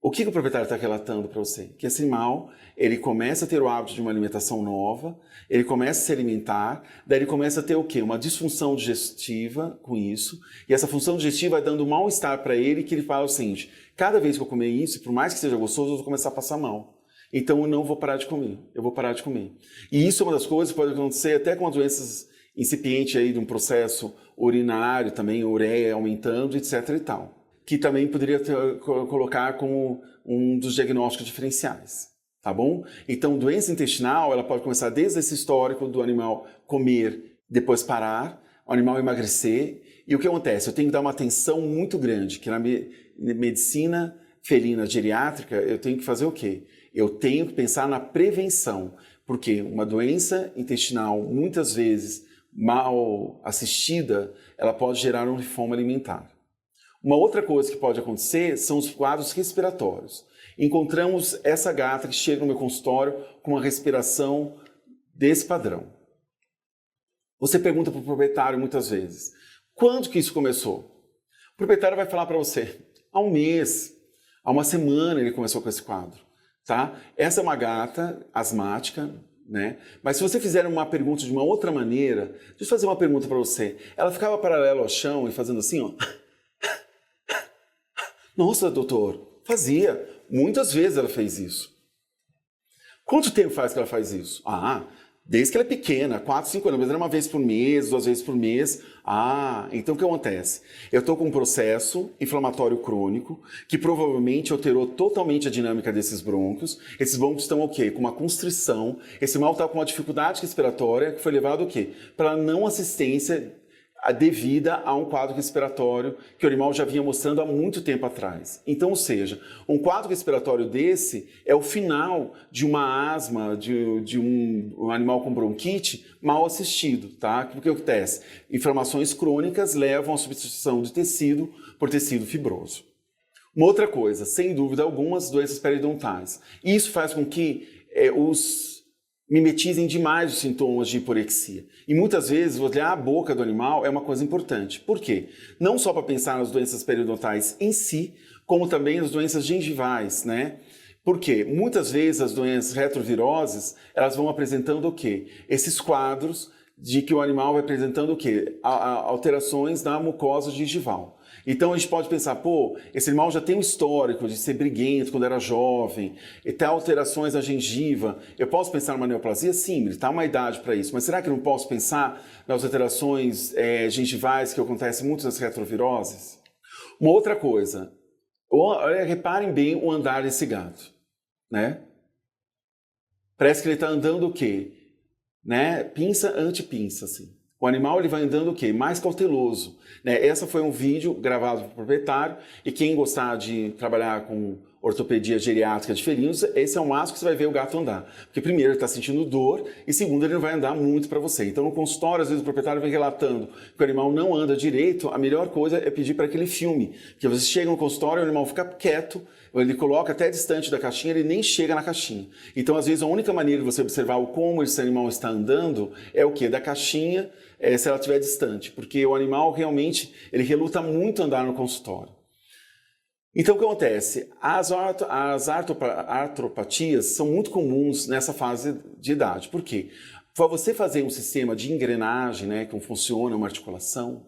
O que o proprietário está relatando para você? Que esse animal, ele começa a ter o hábito de uma alimentação nova, ele começa a se alimentar, daí ele começa a ter o quê? Uma disfunção digestiva com isso, e essa função digestiva vai dando mal-estar para ele, que ele fala o seguinte, cada vez que eu comer isso, por mais que seja gostoso, eu vou começar a passar mal. Então eu não vou parar de comer, eu vou parar de comer. E isso é uma das coisas que pode acontecer até com as doenças incipientes aí de um processo urinário, também ureia aumentando, etc e tal. Que também poderia colocar como um dos diagnósticos diferenciais, tá bom? Então doença intestinal, ela pode começar desde esse histórico do animal comer, depois parar, o animal emagrecer. E o que acontece? Eu tenho que dar uma atenção muito grande, que na medicina felina geriátrica, eu tenho que fazer o quê? Eu tenho que pensar na prevenção, porque uma doença intestinal, muitas vezes mal assistida, ela pode gerar um linfoma alimentar. Uma outra coisa que pode acontecer são os quadros respiratórios. Encontramos essa gata que chega no meu consultório com uma respiração desse padrão. Você pergunta para o proprietário muitas vezes, quando que isso começou? O proprietário vai falar para você, há um mês, há uma semana ele começou com esse quadro. Tá? Essa é uma gata asmática, né? Mas se você fizer uma pergunta de uma outra maneira, deixa eu fazer uma pergunta para você. Ela ficava paralelo ao chão e fazendo assim, ó. Nossa, doutor, fazia. Muitas vezes ela fez isso. Quanto tempo faz que ela faz isso? Desde que ela é pequena, 4, 5 anos, mas era uma vez por mês, 2 vezes por mês. Então o que acontece? Eu estou com um processo inflamatório crônico que provavelmente alterou totalmente a dinâmica desses brônquios. Esses brônquios estão o quê? Com uma constrição. Esse mal está com uma dificuldade respiratória que foi levado o quê? Para não assistência devida a um quadro respiratório que o animal já vinha mostrando há muito tempo atrás. Então, ou seja, um quadro respiratório desse é o final de uma asma, de um animal com bronquite mal assistido, tá? O que acontece? Inflamações crônicas levam à substituição de tecido por tecido fibroso. Uma outra coisa, sem dúvida alguma, as doenças periodontais. Isso faz com que mimetizem demais os sintomas de hiporexia. E muitas vezes, olhar a boca do animal é uma coisa importante. Por quê? Não só para pensar nas doenças periodontais em si, como também as doenças gengivais, né? Porque muitas vezes as doenças retroviroses, elas vão apresentando o quê? Esses quadros de que o animal vai apresentando o quê? Alterações na mucosa gengival. Então a gente pode pensar, esse animal já tem um histórico de ser briguento quando era jovem, e tem alterações na gengiva. Eu posso pensar numa neoplasia? Sim, ele está uma idade para isso. Mas será que eu não posso pensar nas alterações gengivais que acontecem muito nas retroviroses? Uma outra coisa, reparem bem o andar desse gato, né? Parece que ele está andando o quê? Né? Pinça ante-pinça, assim. O animal ele vai andando o quê? Mais cauteloso. Né? Esse foi um vídeo gravado para o proprietário e quem gostar de trabalhar com ortopedia geriátrica de felinos, esse é o máximo que você vai ver o gato andar. Porque primeiro ele está sentindo dor e segundo ele não vai andar muito para você. Então no consultório, às vezes o proprietário vem relatando que o animal não anda direito, a melhor coisa é pedir para que ele filme. Porque você chega no consultório, o animal fica quieto, ele coloca até distante da caixinha, ele nem chega na caixinha. Então às vezes a única maneira de você observar como esse animal está andando é o quê? Da caixinha, se ela estiver distante. Porque o animal realmente, ele reluta muito andar no consultório. Então, o que acontece? As artropatias são muito comuns nessa fase de idade. Por quê? Para você fazer um sistema de engrenagem, né, que funciona uma articulação,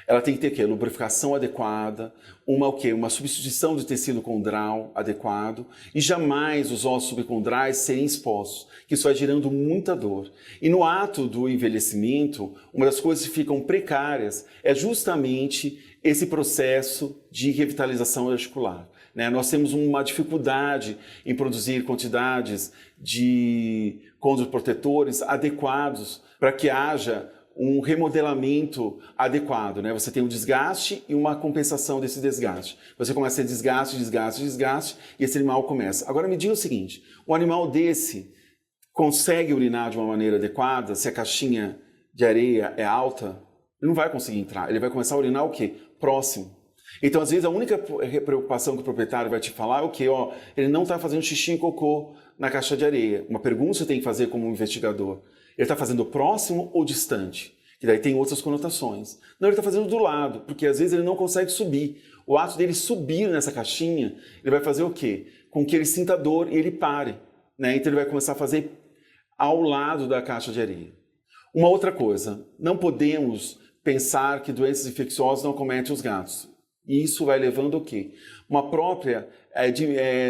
Ela tem que ter o quê? Lubrificação adequada, uma substituição de tecido condral adequado e jamais os ossos subcondrais serem expostos, que isso vai gerando muita dor. E no ato do envelhecimento, uma das coisas que ficam precárias é justamente esse processo de revitalização articular. Nós temos uma dificuldade em produzir quantidades de condroprotetores adequados para que haja um remodelamento adequado, Você tem um desgaste e uma compensação desse desgaste. Você começa a ter desgaste, e esse animal começa. Agora me diga o seguinte, um animal desse consegue urinar de uma maneira adequada, se a caixinha de areia é alta, ele não vai conseguir entrar, ele vai começar a urinar o quê? Próximo. Então, às vezes, a única preocupação que o proprietário vai te falar é o quê? Ele não está fazendo xixi e cocô na caixa de areia. Uma pergunta você tem que fazer como um investigador. Ele está fazendo próximo ou distante? Que daí tem outras conotações. Não, ele está fazendo do lado, porque às vezes ele não consegue subir. O ato dele subir nessa caixinha, ele vai fazer o quê? Com que ele sinta dor e ele pare. Então ele vai começar a fazer ao lado da caixa de areia. Uma outra coisa, não podemos pensar que doenças infecciosas não acometem os gatos. E isso vai levando o quê? Uma própria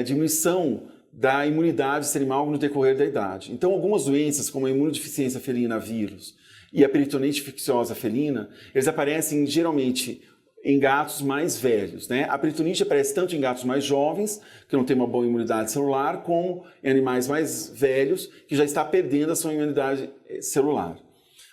diminuição da imunidade desse animal no decorrer da idade. Então, algumas doenças, como a imunodeficiência felina vírus e a peritonite infecciosa felina, eles aparecem geralmente em gatos mais velhos. A peritonite aparece tanto em gatos mais jovens, que não têm uma boa imunidade celular, como em animais mais velhos, que já está perdendo a sua imunidade celular.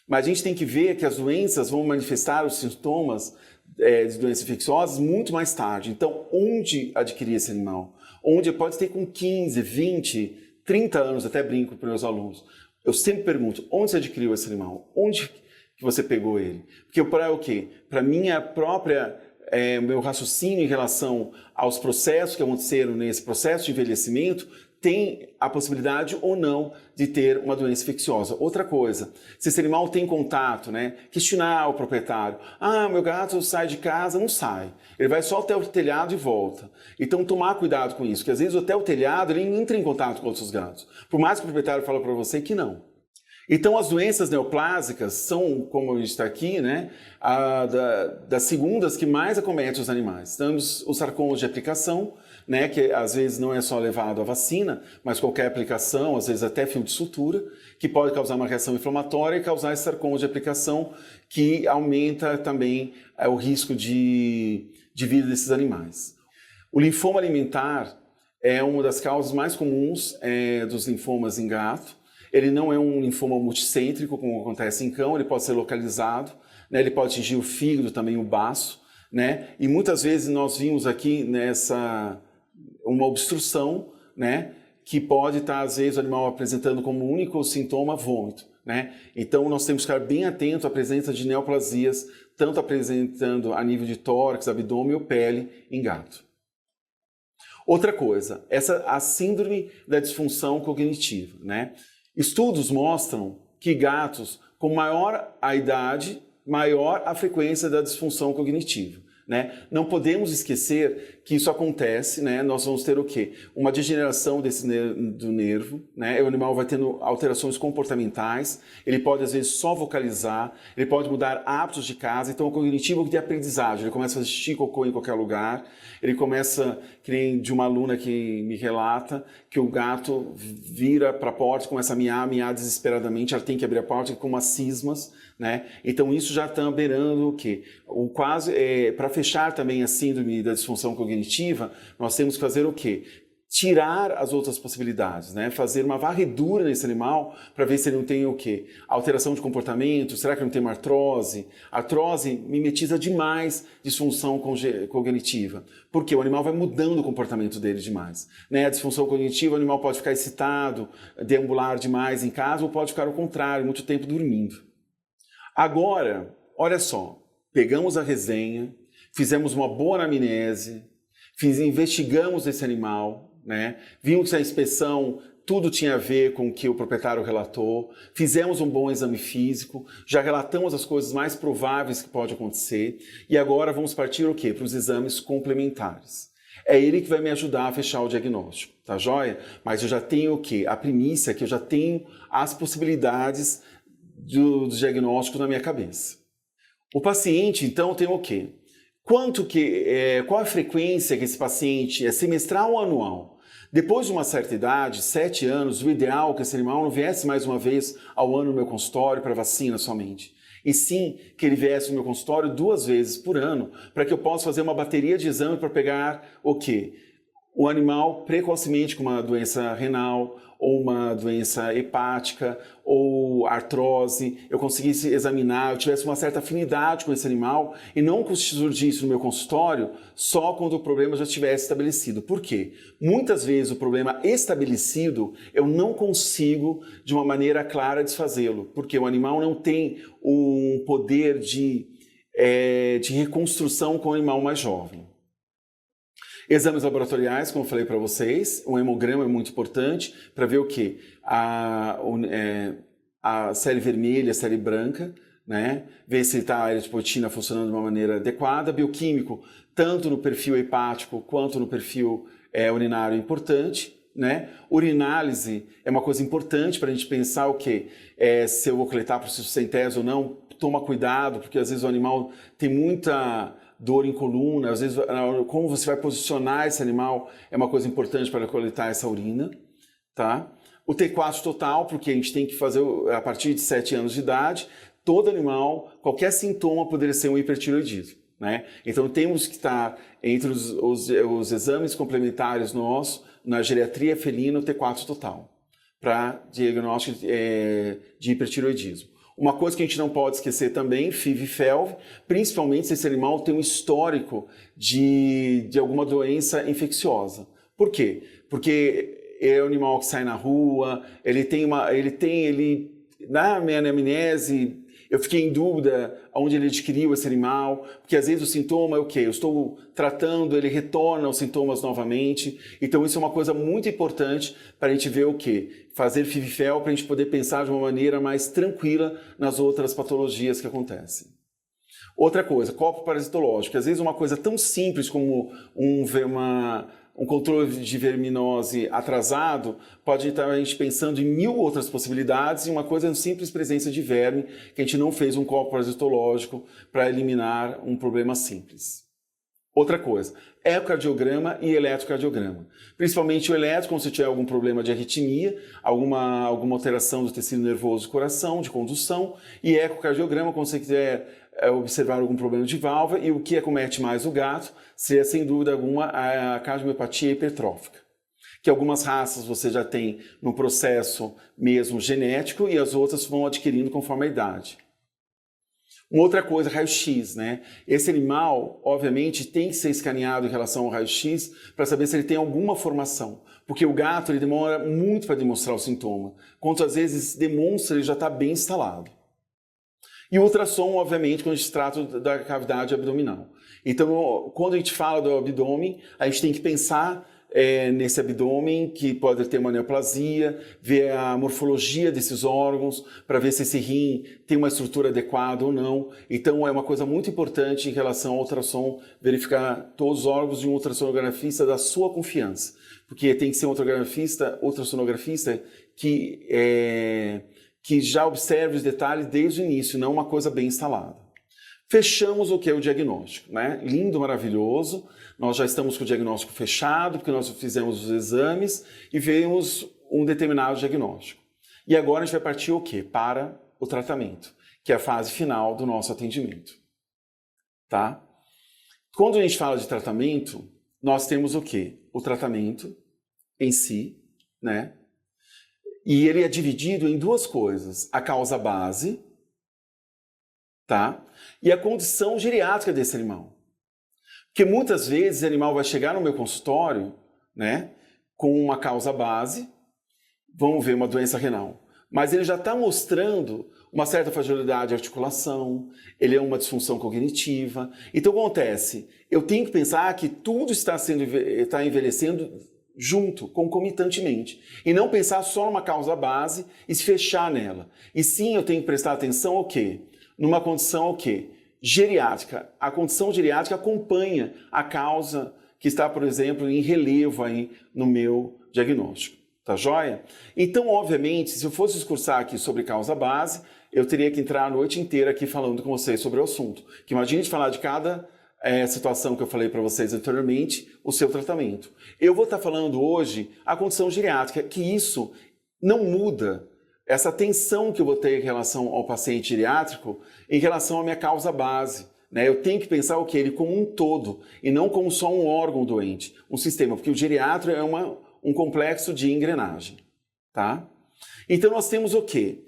Mas a gente tem que ver que as doenças vão manifestar os sintomas de doenças infecciosas muito mais tarde. Então, onde adquirir esse animal? Onde pode ter com 15, 20, 30 anos, até brinco para os meus alunos. Eu sempre pergunto, onde você adquiriu esse animal? Onde que você pegou ele? Porque para o quê? Para minha própria, meu raciocínio em relação aos processos que aconteceram nesse processo de envelhecimento, tem a possibilidade ou não de ter uma doença infecciosa. Outra coisa, se esse animal tem contato, questionar o proprietário. Meu gato sai de casa, não sai. Ele vai só até o telhado e volta. Então tomar cuidado com isso, porque às vezes até o telhado ele entra em contato com outros gatos. Por mais que o proprietário fale para você que não. Então as doenças neoplásicas são, como a gente está aqui, das segundas que mais acometem os animais. Temos os sarcomas de aplicação, que às vezes não é só levado à vacina, mas qualquer aplicação, às vezes até fio de sutura, que pode causar uma reação inflamatória e causar esse sarcoma de aplicação, que aumenta também o risco de vida desses animais. O linfoma alimentar é uma das causas mais comuns dos linfomas em gato. Ele não é um linfoma multicêntrico, como acontece em cão, ele pode ser localizado, ele pode atingir o fígado, também o baço, e muitas vezes nós vimos aqui uma obstrução, que pode estar, às vezes, o animal apresentando como único sintoma vômito, Então, nós temos que ficar bem atento à presença de neoplasias, tanto apresentando a nível de tórax, abdômen ou pele em gato. Outra coisa, a síndrome da disfunção cognitiva, Estudos mostram que gatos, com maior a idade, maior a frequência da disfunção cognitiva. Não podemos esquecer que isso acontece, nós vamos ter o quê? Uma degeneração do nervo, o animal vai tendo alterações comportamentais, ele pode às vezes só vocalizar, ele pode mudar hábitos de casa, então o cognitivo de aprendizagem, ele começa a fazer xixi, cocô em qualquer lugar, ele começa, que nem de uma aluna que me relata, que o gato vira para a porta, começa a miar desesperadamente, ela tem que abrir a porta com umas cismas, Então isso já está beirando o quê? Para fechar também a síndrome da disfunção cognitiva, nós temos que fazer o quê? Tirar as outras possibilidades, Fazer uma varredura nesse animal para ver se ele não tem o quê? Alteração de comportamento, será que não tem uma artrose? A artrose mimetiza demais disfunção cognitiva, porque o animal vai mudando o comportamento dele demais. A disfunção cognitiva, o animal pode ficar excitado, deambular demais em casa, ou pode ficar ao contrário, muito tempo dormindo. Agora, olha só, pegamos a resenha, fizemos uma boa anamnese, investigamos esse animal, vimos que a inspeção tudo tinha a ver com o que o proprietário relatou, fizemos um bom exame físico, já relatamos as coisas mais prováveis que pode acontecer e agora vamos partir o quê? Para os exames complementares. É ele que vai me ajudar a fechar o diagnóstico, tá joia? Mas eu já tenho o quê? A primícia que eu já tenho as possibilidades do diagnóstico na minha cabeça. O paciente, então, tem o quê? Qual a frequência que esse paciente é semestral ou anual? Depois de uma certa idade, 7 anos, o ideal é que esse animal não viesse mais uma vez ao ano no meu consultório para vacina somente. E sim que ele viesse no meu consultório 2 vezes por ano, para que eu possa fazer uma bateria de exame para pegar o quê? O animal precocemente com uma doença renal, ou uma doença hepática, ou artrose, eu conseguisse examinar, eu tivesse uma certa afinidade com esse animal e não surgisse no meu consultório só quando o problema já estivesse estabelecido. Por quê? Muitas vezes o problema estabelecido eu não consigo de uma maneira clara desfazê-lo, porque o animal não tem um poder de reconstrução com o animal mais jovem. Exames laboratoriais, como eu falei para vocês, o hemograma é muito importante para ver o quê? A série vermelha, a série branca, né? Ver se está a eritropoetina funcionando de uma maneira adequada. Bioquímico, tanto no perfil hepático quanto no perfil urinário é importante, né? Urinálise é uma coisa importante para a gente pensar o quê? Se eu vou coletar processocentese ou não, toma cuidado, porque às vezes o animal tem muita dor em coluna, às vezes como você vai posicionar esse animal é uma coisa importante para coletar essa urina, tá? O T4 total, porque a gente tem que fazer a partir de 7 anos de idade, todo animal, qualquer sintoma poderia ser um hipertireoidismo, né? Então temos que estar entre os exames complementares nossos, na geriatria felina, o T4 total, para diagnóstico de hipertireoidismo. Uma coisa que a gente não pode esquecer também, FIV e FeLV, principalmente se esse animal tem um histórico de alguma doença infecciosa. Por quê? Porque é um animal que sai na rua, na minha anamnese, eu fiquei em dúvida onde ele adquiriu esse animal, porque às vezes o sintoma é o quê? Eu estou tratando, ele retorna os sintomas novamente. Então isso é uma coisa muito importante para a gente ver o quê? Fazer FIV-FeLV para a gente poder pensar de uma maneira mais tranquila nas outras patologias que acontecem. Outra coisa, copo parasitológico. Às vezes uma coisa tão simples como um controle de verminose atrasado pode estar a gente pensando em 1000 outras possibilidades e uma coisa é a simples presença de verme que a gente não fez um copo parasitológico para eliminar um problema simples. Outra coisa, ecocardiograma e eletrocardiograma. Principalmente o eletro, quando você tiver algum problema de arritmia, alguma alteração do tecido nervoso do coração, de condução, e ecocardiograma, quando você quiser observar algum problema de válvula, e o que acomete mais o gato seria, sem dúvida alguma, a cardiomiopatia hipertrófica, que algumas raças você já tem no processo mesmo genético e as outras vão adquirindo conforme a idade. Uma outra coisa, raio-x, né? Esse animal, obviamente, tem que ser escaneado em relação ao raio-x para saber se ele tem alguma formação, porque o gato ele demora muito para demonstrar o sintoma, quantas vezes demonstra ele já está bem instalado. E o ultrassom, obviamente, quando a gente trata da cavidade abdominal. Então, quando a gente fala do abdômen, a gente tem que pensar nesse abdômen, que pode ter uma neoplasia, ver a morfologia desses órgãos, para ver se esse rim tem uma estrutura adequada ou não. Então, é uma coisa muito importante em relação ao ultrassom, verificar todos os órgãos de um ultrassonografista da sua confiança. Porque tem que ser um ultrassonografista que já observe os detalhes desde o início, não uma coisa bem instalada. Fechamos o que é o diagnóstico, né? Lindo, maravilhoso. Nós já estamos com o diagnóstico fechado, porque nós fizemos os exames e vemos um determinado diagnóstico. E agora a gente vai partir o quê? Para o tratamento, que é a fase final do nosso atendimento. Tá? Quando a gente fala de tratamento, nós temos o quê? O tratamento em si, né? E ele é dividido em 2 coisas, a causa base, tá? E a condição geriátrica desse animal. Porque muitas vezes o animal vai chegar no meu consultório, né, com uma causa base, vamos ver uma doença renal, mas ele já está mostrando uma certa fragilidade de articulação, ele é uma disfunção cognitiva. Então o que acontece? Eu tenho que pensar que tudo está envelhecendo junto, concomitantemente. E não pensar só numa causa base e se fechar nela. E sim, eu tenho que prestar atenção ao quê? Numa condição ao quê? Geriátrica. A condição geriátrica acompanha a causa que está, por exemplo, em relevo aí no meu diagnóstico. tá joia? Então, obviamente, se eu fosse discursar aqui sobre causa-base, eu teria que entrar a noite inteira aqui falando com vocês sobre o assunto. Que imagine de falar de cada situação que eu falei para vocês anteriormente, o seu tratamento. Eu vou estar falando hoje a condição geriátrica, que isso não muda essa tensão que eu vou ter em relação ao paciente geriátrico, em relação à minha causa base. Né? Eu tenho que pensar o que? Ele como um todo, e não como só um órgão doente, um sistema, porque o geriatra é um complexo de engrenagem. Tá? Então nós temos o quê?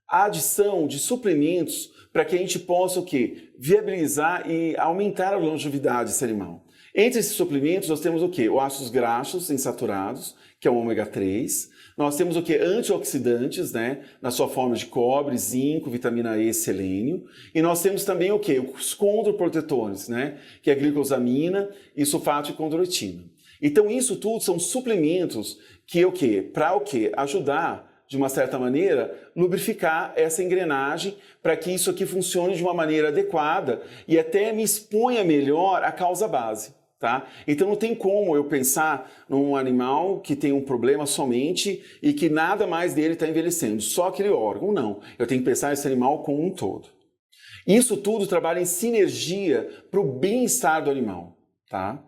A adição de suplementos para que a gente possa o quê? Viabilizar e aumentar a longevidade desse animal. Entre esses suplementos nós temos o quê? Os ácidos graxos insaturados, que é o ômega 3. Nós temos o quê? Antioxidantes, né? Na sua forma de cobre, zinco, vitamina E, selênio. E nós temos também o quê? Os condroprotetores, né? Que é a glicosamina e sulfato de condroitina. Então isso tudo são suplementos que o quê? Para o quê? Ajudar, de uma certa maneira, lubrificar essa engrenagem para que isso aqui funcione de uma maneira adequada e até me exponha melhor à causa base. Tá? Então não tem como eu pensar num animal que tem um problema somente e que nada mais dele está envelhecendo, só aquele órgão, não. Eu tenho que pensar nesse animal como um todo. Isso tudo trabalha em sinergia para o bem-estar do animal. Tá?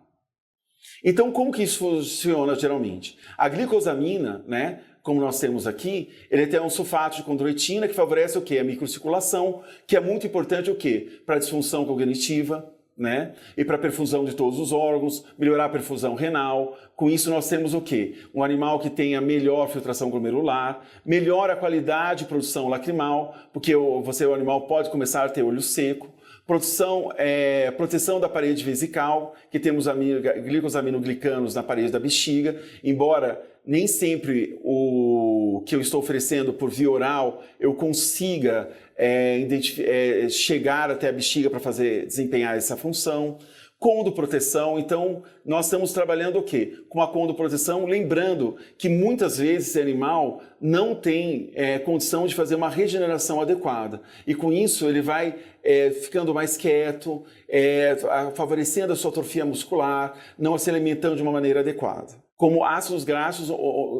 Então como que isso funciona geralmente? A glicosamina, né? Como nós temos aqui, ele tem um sulfato de condroitina que favorece o quê? A microcirculação, que é muito importante o quê? Para a disfunção cognitiva, né? E para a perfusão de todos os órgãos, melhorar a perfusão renal. Com isso nós temos o quê? Um animal que tenha melhor filtração glomerular, melhora a qualidade de produção lacrimal, porque o animal pode começar a ter olho seco. Proteção da parede vesical, que temos glicosaminoglicanos na parede da bexiga, embora nem sempre o que eu estou oferecendo por via oral eu consiga chegar até a bexiga para desempenhar essa função. Condoproteção, então nós estamos trabalhando o quê? Com a condoproteção, lembrando que muitas vezes esse animal não tem condição de fazer uma regeneração adequada. E com isso ele vai ficando mais quieto, favorecendo a sua atrofia muscular, não se alimentando de uma maneira adequada. Como ácidos graxos,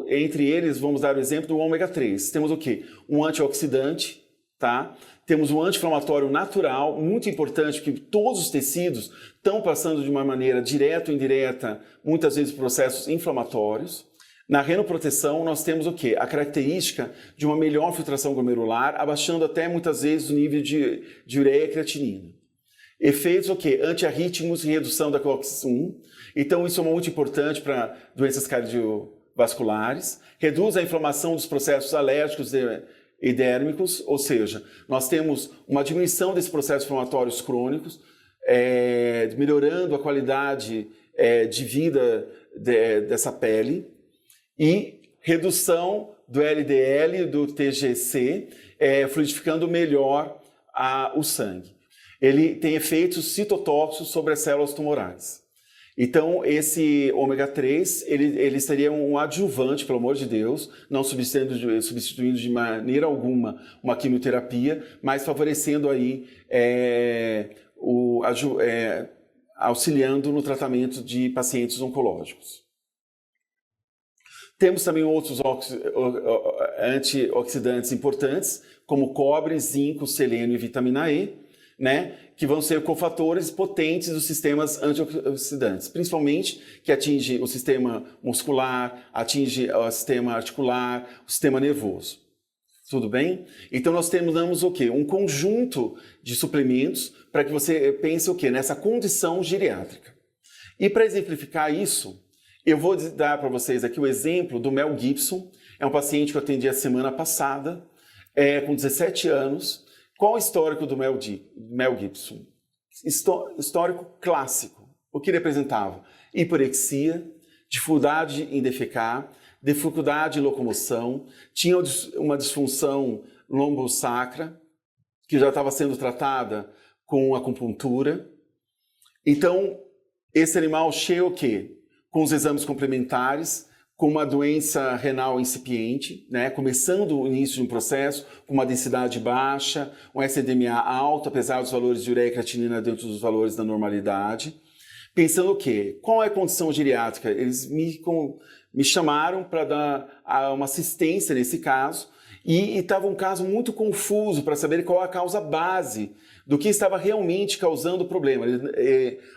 entre eles vamos dar o exemplo do ômega 3. Temos o quê? Um antioxidante, tá? Temos um anti-inflamatório natural, muito importante, porque todos os tecidos estão passando de uma maneira direta ou indireta, muitas vezes processos inflamatórios. Na renoproteção, nós temos o quê? A característica de uma melhor filtração glomerular, abaixando até muitas vezes o nível de ureia e creatinina. Efeitos o quê? Antiarrítmicos e redução da COX-1. Então isso é muito importante para doenças cardiovasculares. Reduz a inflamação dos processos alérgicos e dérmicos, ou seja, nós temos uma diminuição desses processos inflamatórios crônicos, melhorando a qualidade de vida dessa pele, e redução do LDL e do TGC, fluidificando melhor o sangue. Ele tem efeitos citotóxicos sobre as células tumorais. Então, esse ômega 3, ele seria um adjuvante, pelo amor de Deus, não substituindo de maneira alguma uma quimioterapia, mas favorecendo aí, auxiliando no tratamento de pacientes oncológicos. Temos também outros antioxidantes importantes, como cobre, zinco, selênio e vitamina E, né, que vão ser cofatores potentes dos sistemas antioxidantes, principalmente que atinge o sistema muscular, atinge o sistema articular, o sistema nervoso. Tudo bem? Então nós temos o quê? Um conjunto de suplementos para que você pense o quê? Nessa condição geriátrica. E para exemplificar isso, eu vou dar para vocês aqui o exemplo do Mel Gibson. É um paciente que eu atendi a semana passada, com 17 anos. Qual o histórico do Mel Gibson? Histórico clássico. O que ele apresentava? Hiporexia, dificuldade em defecar, dificuldade em locomoção, tinha uma disfunção lombosacra, que já estava sendo tratada com acupuntura. Então, esse animal cheio o quê? Com os exames complementares, com uma doença renal incipiente, né? Começando o início de um processo, com uma densidade baixa, um SDMA alto, apesar dos valores de ureia e creatinina dentro dos valores da normalidade. Pensando o quê? Qual é a condição geriátrica? Eles me me chamaram para dar uma assistência nesse caso e estava um caso muito confuso para saber qual a causa base do que estava realmente causando o problema.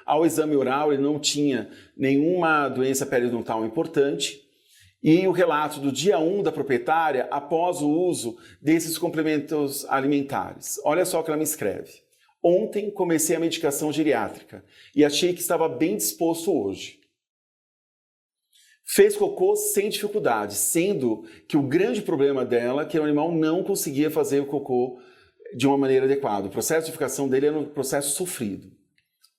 Ao exame oral, ele não tinha nenhuma doença periodontal importante e o relato do dia 1 da proprietária após o uso desses complementos alimentares. Olha só o que ela me escreve. Ontem comecei a medicação geriátrica e achei que estava bem disposto hoje. Fez cocô sem dificuldade, sendo que o grande problema dela é que o animal não conseguia fazer o cocô de uma maneira adequada. O processo de edificação dele era um processo sofrido.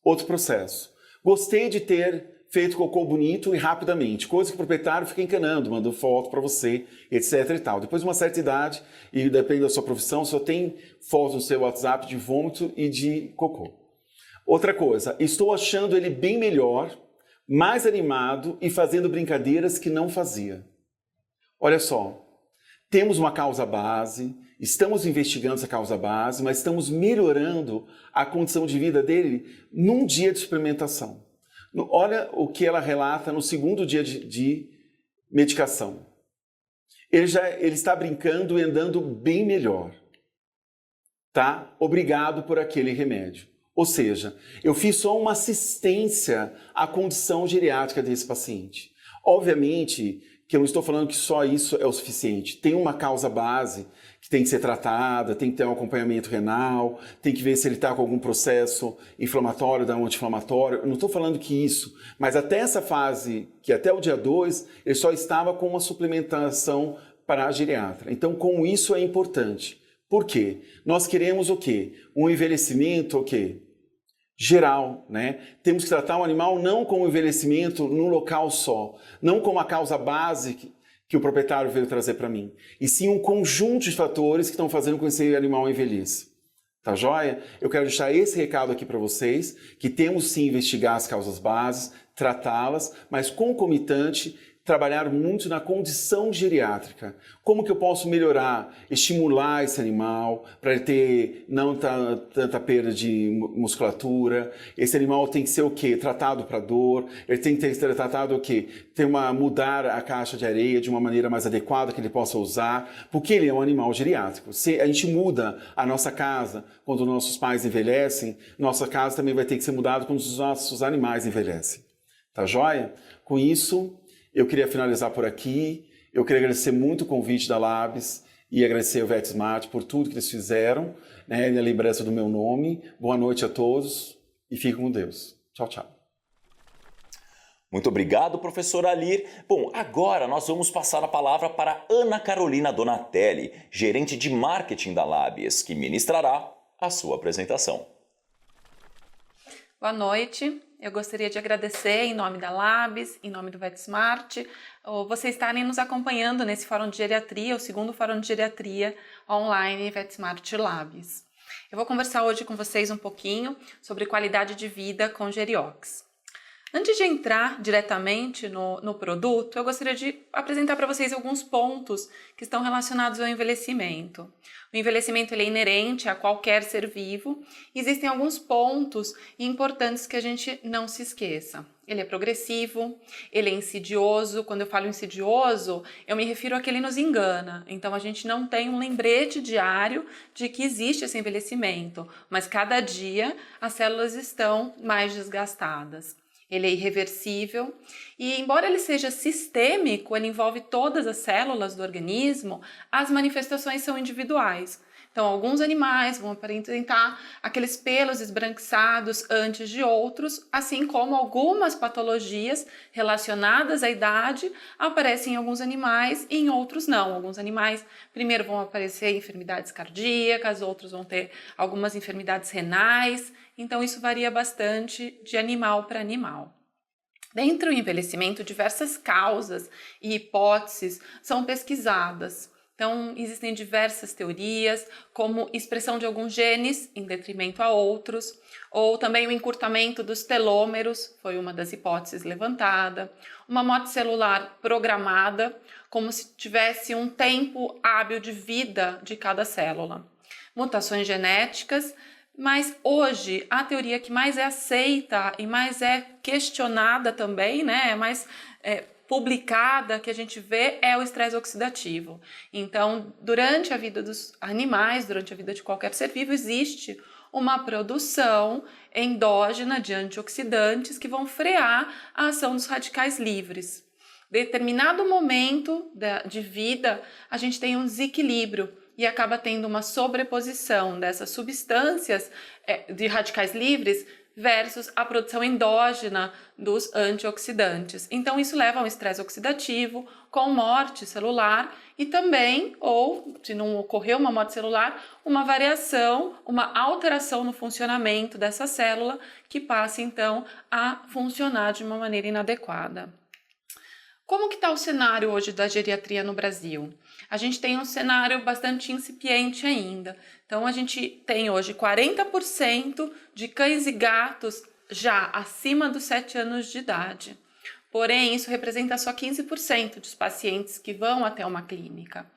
Outro processo. Gostei de ter feito cocô bonito e rapidamente, coisa que o proprietário fica encanando, mandando foto para você, etc e tal. Depois de uma certa idade, e depende da sua profissão, só tem fotos no seu WhatsApp de vômito e de cocô. Outra coisa, estou achando ele bem melhor, mais animado e fazendo brincadeiras que não fazia. Olha só, temos uma causa base, estamos investigando essa causa base, mas estamos melhorando a condição de vida dele num dia de experimentação. Olha o que ela relata no segundo dia de medicação. Ele está brincando e andando bem melhor. Tá? Obrigado por aquele remédio. Ou seja, eu fiz só uma assistência à condição geriátrica desse paciente. Obviamente que eu não estou falando que só isso é o suficiente. Tem uma causa base que tem que ser tratada, tem que ter um acompanhamento renal, tem que ver se ele está com algum processo inflamatório, da anti-inflamatório. Eu não estou falando que isso, mas até essa fase, que até o dia 2, ele só estava com uma suplementação para a geriatra. Então, com isso é importante. Por quê? Nós queremos o quê? Um envelhecimento, o quê? Geral, né? Temos que tratar o animal não como envelhecimento num local só, não como a causa base que o proprietário veio trazer para mim, e sim um conjunto de fatores que estão fazendo com que esse animal envelheça. Tá joia? Eu quero deixar esse recado aqui para vocês, que temos sim investigar as causas bases, tratá-las, mas concomitante, trabalhar muito na condição geriátrica. Como que eu posso melhorar, estimular esse animal para ele ter não tanta perda de musculatura. Esse animal tem que ser o quê? Tratado para dor. Ele tem que ser tratado o quê? Mudar a caixa de areia de uma maneira mais adequada que ele possa usar, porque ele é um animal geriátrico. Se a gente muda a nossa casa quando nossos pais envelhecem, nossa casa também vai ter que ser mudada quando os nossos animais envelhecem. Tá joia? Com isso, eu queria finalizar por aqui. Eu queria agradecer muito o convite da Labs e agradecer ao VetSmart por tudo que eles fizeram, né, na lembrança do meu nome. Boa noite a todos e fiquem com Deus. Tchau, tchau. Muito obrigado, professor Alir. Bom, agora nós vamos passar a palavra para Ana Carolina Donatelli, gerente de marketing da Labs, que ministrará a sua apresentação. Boa noite. Eu gostaria de agradecer em nome da Labs, em nome do VetSmart, vocês estarem nos acompanhando nesse Fórum de Geriatria, o segundo Fórum de Geriatria online VetSmart Labs. Eu vou conversar hoje com vocês um pouquinho sobre qualidade de vida com Geriox. Antes de entrar diretamente no produto, eu gostaria de apresentar para vocês alguns pontos que estão relacionados ao envelhecimento. O envelhecimento ele é inerente a qualquer ser vivo. Existem alguns pontos importantes que a gente não se esqueça. Ele é progressivo, ele é insidioso. Quando eu falo insidioso, eu me refiro a que ele nos engana. Então, a gente não tem um lembrete diário de que existe esse envelhecimento, mas cada dia as células estão mais desgastadas. Ele é irreversível e, embora ele seja sistêmico, ele envolve todas as células do organismo, as manifestações são individuais. Então, alguns animais vão apresentar aqueles pelos esbranquiçados antes de outros, assim como algumas patologias relacionadas à idade aparecem em alguns animais e em outros não. Alguns animais primeiro vão aparecer enfermidades cardíacas, outros vão ter algumas enfermidades renais. Então, isso varia bastante de animal para animal. Dentro do envelhecimento, diversas causas e hipóteses são pesquisadas. Então, existem diversas teorias, como expressão de alguns genes em detrimento a outros, ou também o encurtamento dos telômeros, foi uma das hipóteses levantada, uma morte celular programada, como se tivesse um tempo hábil de vida de cada célula. Mutações genéticas, mas hoje a teoria que mais é aceita e mais é questionada também, né, mais publicada que a gente vê é o estresse oxidativo. Então, durante a vida dos animais, durante a vida de qualquer ser vivo, existe uma produção endógena de antioxidantes que vão frear a ação dos radicais livres. Determinado momento de vida, a gente tem um desequilíbrio e acaba tendo uma sobreposição dessas substâncias de radicais livres versus a produção endógena dos antioxidantes. Então, isso leva a um estresse oxidativo, com morte celular e também, ou se não ocorreu uma morte celular, uma variação, uma alteração no funcionamento dessa célula que passa, então, a funcionar de uma maneira inadequada. Como que está o cenário hoje da geriatria no Brasil? A gente tem um cenário bastante incipiente ainda. Então, a gente tem hoje 40% de cães e gatos já acima dos 7 anos de idade. Porém, isso representa só 15% dos pacientes que vão até uma clínica.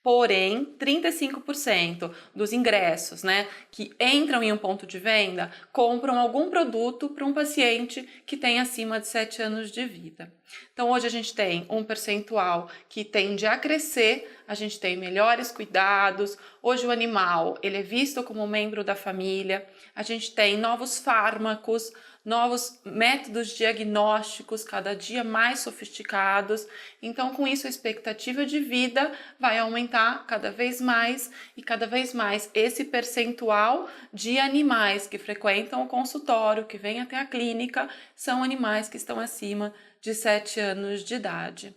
Porém, 35% dos ingressos, que entram em um ponto de venda, compram algum produto para um paciente que tem acima de 7 anos de vida. Então, hoje a gente tem um percentual que tende a crescer, a gente tem melhores cuidados, hoje o animal ele é visto como membro da família, a gente tem novos fármacos, novos métodos diagnósticos cada dia mais sofisticados. Então, com isso, a expectativa de vida vai aumentar cada vez mais e cada vez mais esse percentual de animais que frequentam o consultório, que vêm até a clínica, são animais que estão acima de 7 anos de idade.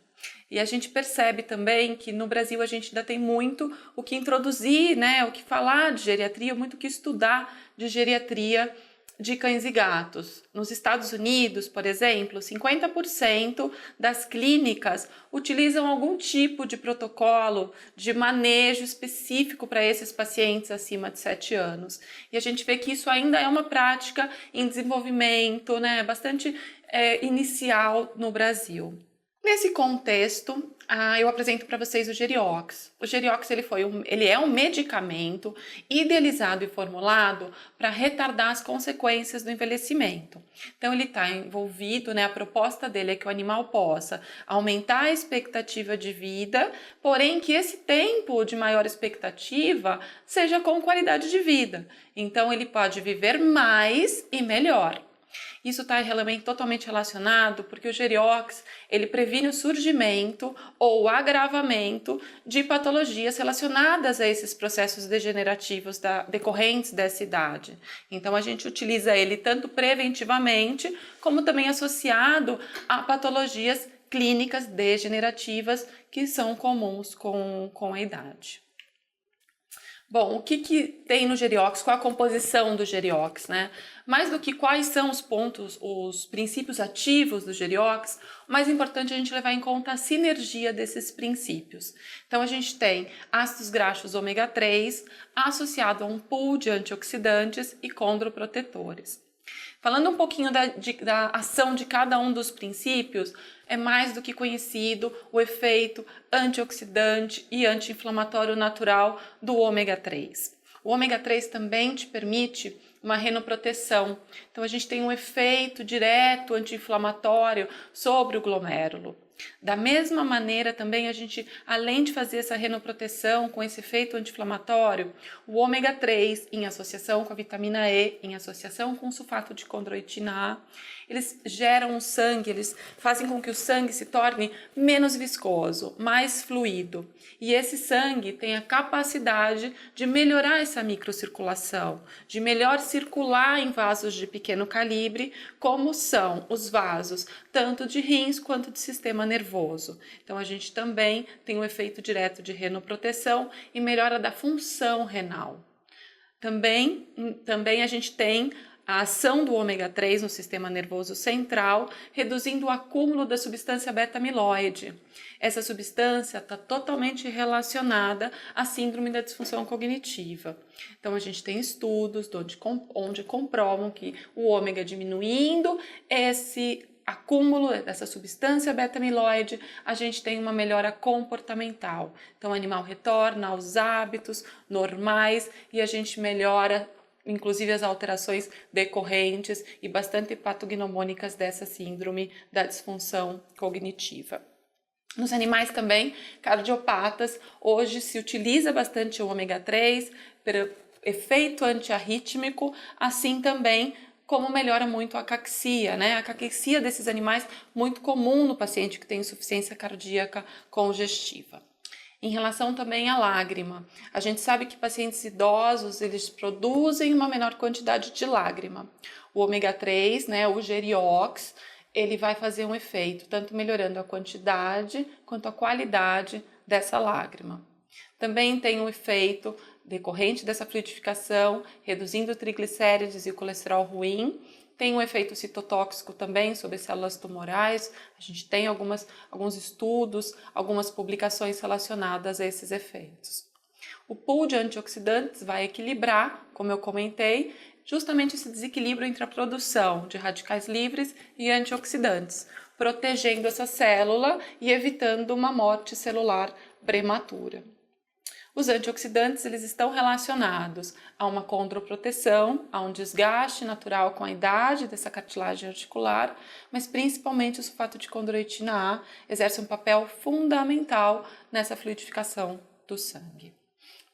E a gente percebe também que no Brasil a gente ainda tem muito o que introduzir, o que falar de geriatria, muito o que estudar de geriatria de cães e gatos. Nos Estados Unidos, por exemplo, 50% das clínicas utilizam algum tipo de protocolo de manejo específico para esses pacientes acima de 7 anos. E a gente vê que isso ainda é uma prática em desenvolvimento, bastante inicial no Brasil. Nesse contexto, eu apresento para vocês o Geriox. O Geriox ele é um medicamento idealizado e formulado para retardar as consequências do envelhecimento. Então, ele está envolvido, a proposta dele é que o animal possa aumentar a expectativa de vida, porém que esse tempo de maior expectativa seja com qualidade de vida. Então, ele pode viver mais e melhor. Isso está totalmente relacionado porque o Geriox ele previne o surgimento ou o agravamento de patologias relacionadas a esses processos degenerativos decorrentes dessa idade. Então, a gente utiliza ele tanto preventivamente como também associado a patologias clínicas degenerativas que são comuns com a idade. Bom, o que tem no Geriox? Qual a composição do Geriox, Mais do que quais são os princípios ativos do Geriox, o mais importante é a gente levar em conta a sinergia desses princípios. Então, a gente tem ácidos graxos ômega 3 associado a um pool de antioxidantes e condroprotetores. Falando um pouquinho da ação de cada um dos princípios, é mais do que conhecido o efeito antioxidante e anti-inflamatório natural do ômega 3. O ômega 3 também te permite uma renoproteção. Então, a gente tem um efeito direto anti-inflamatório sobre o glomérulo. Da mesma maneira, também a gente, além de fazer essa renoproteção com esse efeito anti-inflamatório, o ômega 3, em associação com a vitamina E, em associação com o sulfato de condroitina A, eles geram o sangue, eles fazem com que o sangue se torne menos viscoso, mais fluido. E esse sangue tem a capacidade de melhorar essa microcirculação, de melhor circular em vasos de pequeno calibre, como são os vasos, tanto de rins quanto de sistema nervoso. Então, a gente também tem um efeito direto de renoproteção e melhora da função renal. Também a gente tem a ação do ômega 3 no sistema nervoso central, reduzindo o acúmulo da substância beta-amiloide. Essa substância está totalmente relacionada à síndrome da disfunção cognitiva. Então, a gente tem estudos onde comprovam que o ômega diminuindo esse acúmulo dessa substância beta-amiloide, a gente tem uma melhora comportamental. Então, o animal retorna aos hábitos normais e a gente melhora inclusive as alterações decorrentes e bastante patognomônicas dessa síndrome da disfunção cognitiva. Nos animais também cardiopatas, hoje se utiliza bastante o ômega 3 para efeito antiarrítmico, assim também como melhora muito a caquexia, né? A caquexia desses animais muito comum no paciente que tem insuficiência cardíaca congestiva. Em relação também à lágrima, a gente sabe que pacientes idosos, eles produzem uma menor quantidade de lágrima. O ômega 3, né, o Geriox, ele vai fazer um efeito, tanto melhorando a quantidade quanto a qualidade dessa lágrima. Também tem um efeito decorrente dessa fluidificação, reduzindo triglicérides e colesterol ruim. Tem um efeito citotóxico também sobre células tumorais. A gente tem alguns estudos, algumas publicações relacionadas a esses efeitos. O pool de antioxidantes vai equilibrar, como eu comentei, justamente esse desequilíbrio entre a produção de radicais livres e antioxidantes, protegendo essa célula e evitando uma morte celular prematura. Os antioxidantes, eles estão relacionados a uma condroproteção, a um desgaste natural com a idade dessa cartilagem articular, mas principalmente o sulfato de condroitina A exerce um papel fundamental nessa fluidificação do sangue.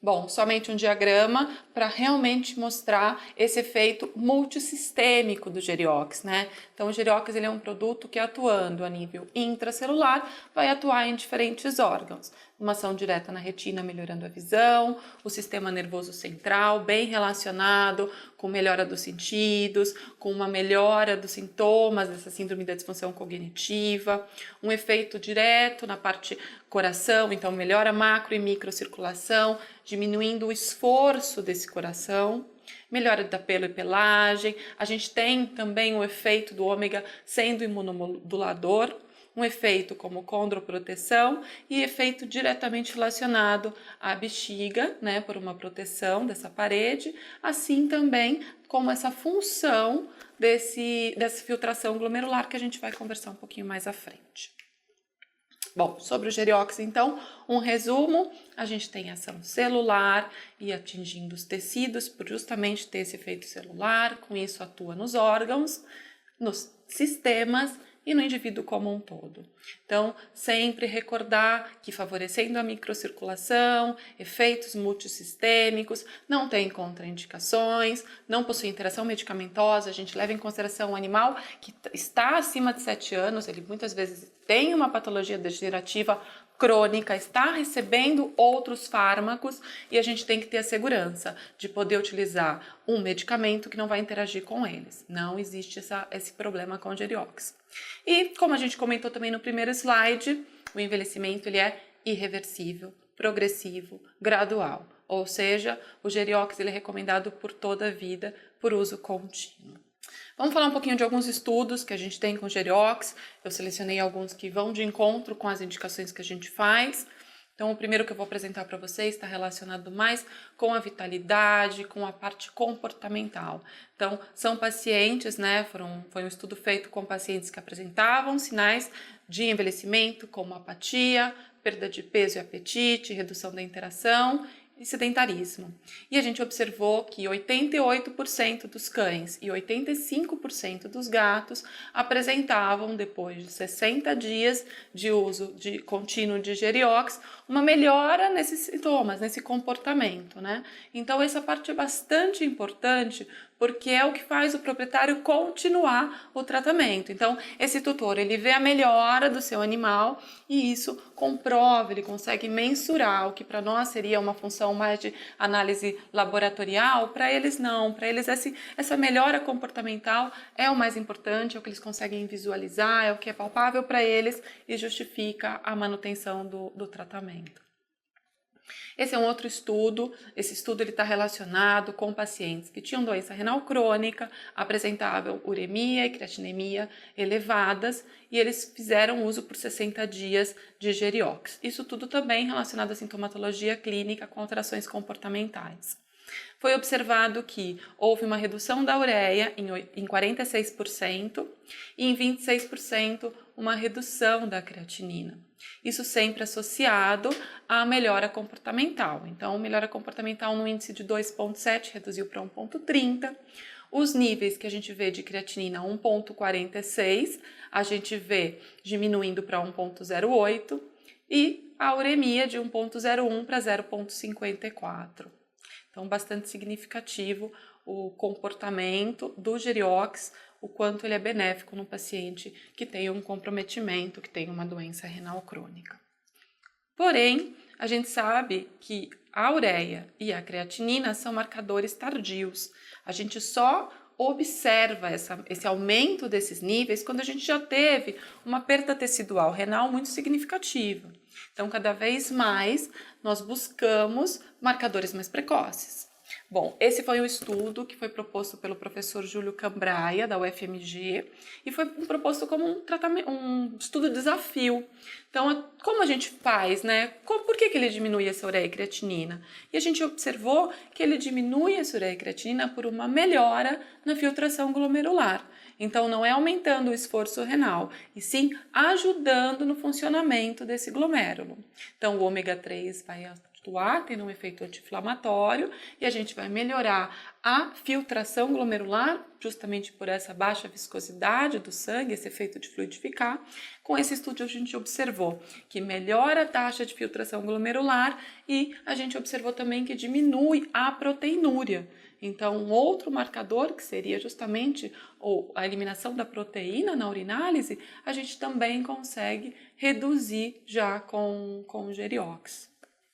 Bom, somente um diagrama para realmente mostrar esse efeito multissistêmico do Geriox, né? Então, o Geriox ele é um produto que, atuando a nível intracelular, vai atuar em diferentes órgãos. Uma ação direta na retina, melhorando a visão, o sistema nervoso central, bem relacionado com melhora dos sentidos, com uma melhora dos sintomas dessa síndrome da disfunção cognitiva, um efeito direto na parte coração, então melhora macro e microcirculação, diminuindo o esforço desse coração, melhora da pelo e pelagem. A gente tem também o efeito do ômega sendo imunomodulador, um efeito como condroproteção e efeito diretamente relacionado à bexiga, né, por uma proteção dessa parede, assim também como essa função dessa filtração glomerular que a gente vai conversar um pouquinho mais à frente. Bom, sobre o Geriox, então, um resumo, a gente tem ação celular e atingindo os tecidos por justamente ter esse efeito celular, com isso atua nos órgãos, nos sistemas e no indivíduo como um todo. Então, sempre recordar que favorecendo a microcirculação, efeitos multissistêmicos, não tem contraindicações, não possui interação medicamentosa, a gente leva em consideração o animal que está acima de 7 anos, ele muitas vezes tem uma patologia degenerativa crônica, está recebendo outros fármacos e a gente tem que ter a segurança de poder utilizar um medicamento que não vai interagir com eles. Não existe esse problema com o Geriox. E como a gente comentou também no primeiro slide, o envelhecimento ele é irreversível, progressivo, gradual. Ou seja, o Geriox ele é recomendado por toda a vida, por uso contínuo. Vamos falar um pouquinho de alguns estudos que a gente tem com Geriox. Eu selecionei alguns que vão de encontro com as indicações que a gente faz. Então, o primeiro que eu vou apresentar para vocês está relacionado mais com a vitalidade, com a parte comportamental. Então, são pacientes, né? Foi um estudo feito com pacientes que apresentavam sinais de envelhecimento, como apatia, perda de peso e apetite, redução da interação e sedentarismo. E a gente observou que 88% dos cães e 85% dos gatos apresentavam, depois de 60 dias de uso contínuo de Geriox, uma melhora nesses sintomas, nesse comportamento, né? Então, essa parte é bastante importante, porque é o que faz o proprietário continuar o tratamento. Então, esse tutor, ele vê a melhora do seu animal e isso comprova, ele consegue mensurar o que para nós seria uma função mais de análise laboratorial, para eles não. Para eles essa melhora comportamental é o mais importante, é o que eles conseguem visualizar, é o que é palpável para eles e justifica a manutenção do tratamento. Esse é um outro estudo, esse estudo está relacionado com pacientes que tinham doença renal crônica, apresentavam uremia e creatinemia elevadas e eles fizeram uso por 60 dias de Geriox. Isso tudo também relacionado à sintomatologia clínica com alterações comportamentais. Foi observado que houve uma redução da ureia em 46%, e em 26% uma redução da creatinina. Isso sempre associado à melhora comportamental. Então, melhora comportamental no índice de 2,7 reduziu para 1,30. Os níveis que a gente vê de creatinina 1,46, a gente vê diminuindo para 1,08 e a uremia de 1,01 para 0,54. Então, bastante significativo o comportamento do Geriox, o quanto ele é benéfico no paciente que tem um comprometimento, que tem uma doença renal crônica. Porém, a gente sabe que a ureia e a creatinina são marcadores tardios. A gente só observa esse aumento desses níveis quando a gente já teve uma perda tecidual renal muito significativa. Então, cada vez mais, nós buscamos marcadores mais precoces. Bom, esse foi um estudo que foi proposto pelo professor Júlio Cambraia, da UFMG, e foi proposto como um estudo desafio. Então, como a gente faz, né? Por que ele diminui essa ureia e creatinina? E a gente observou que ele diminui essa ureia e creatinina por uma melhora na filtração glomerular. Então, não é aumentando o esforço renal, e sim ajudando no funcionamento desse glomérulo. Então, o ômega 3 vai atuar, tendo um efeito anti-inflamatório, e a gente vai melhorar a filtração glomerular, justamente por essa baixa viscosidade do sangue, esse efeito de fluidificar. Com esse estudo a gente observou que melhora a taxa de filtração glomerular e a gente observou também que diminui a proteinúria. Então, um outro marcador, que seria justamente a eliminação da proteína na urinálise, a gente também consegue reduzir já com o Geriox.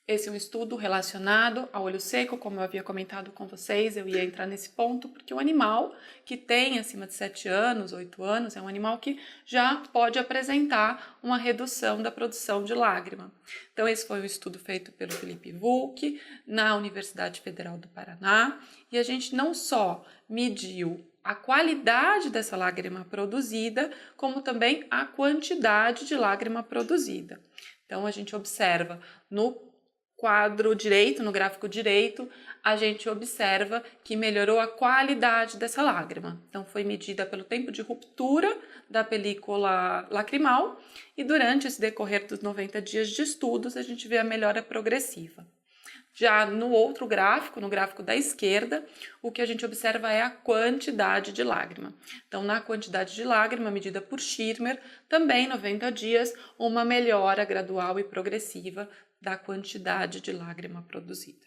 Esse é um estudo relacionado ao olho seco, como eu havia comentado com vocês, eu ia entrar nesse ponto, porque o animal que tem acima de 7 anos, 8 anos, é um animal que já pode apresentar uma redução da produção de lágrima. Então, esse foi um estudo feito pelo Felipe Vulck, na Universidade Federal do Paraná, e a gente não só mediu a qualidade dessa lágrima produzida, como também a quantidade de lágrima produzida. Então, a gente observa no quadro direito, no gráfico direito, a gente observa que melhorou a qualidade dessa lágrima. Então, foi medida pelo tempo de ruptura da película lacrimal e durante esse decorrer dos 90 dias de estudos, a gente vê a melhora progressiva. Já no outro gráfico, no gráfico da esquerda, o que a gente observa é a quantidade de lágrima. Então, na quantidade de lágrima medida por Schirmer, também 90 dias, uma melhora gradual e progressiva da quantidade de lágrima produzida.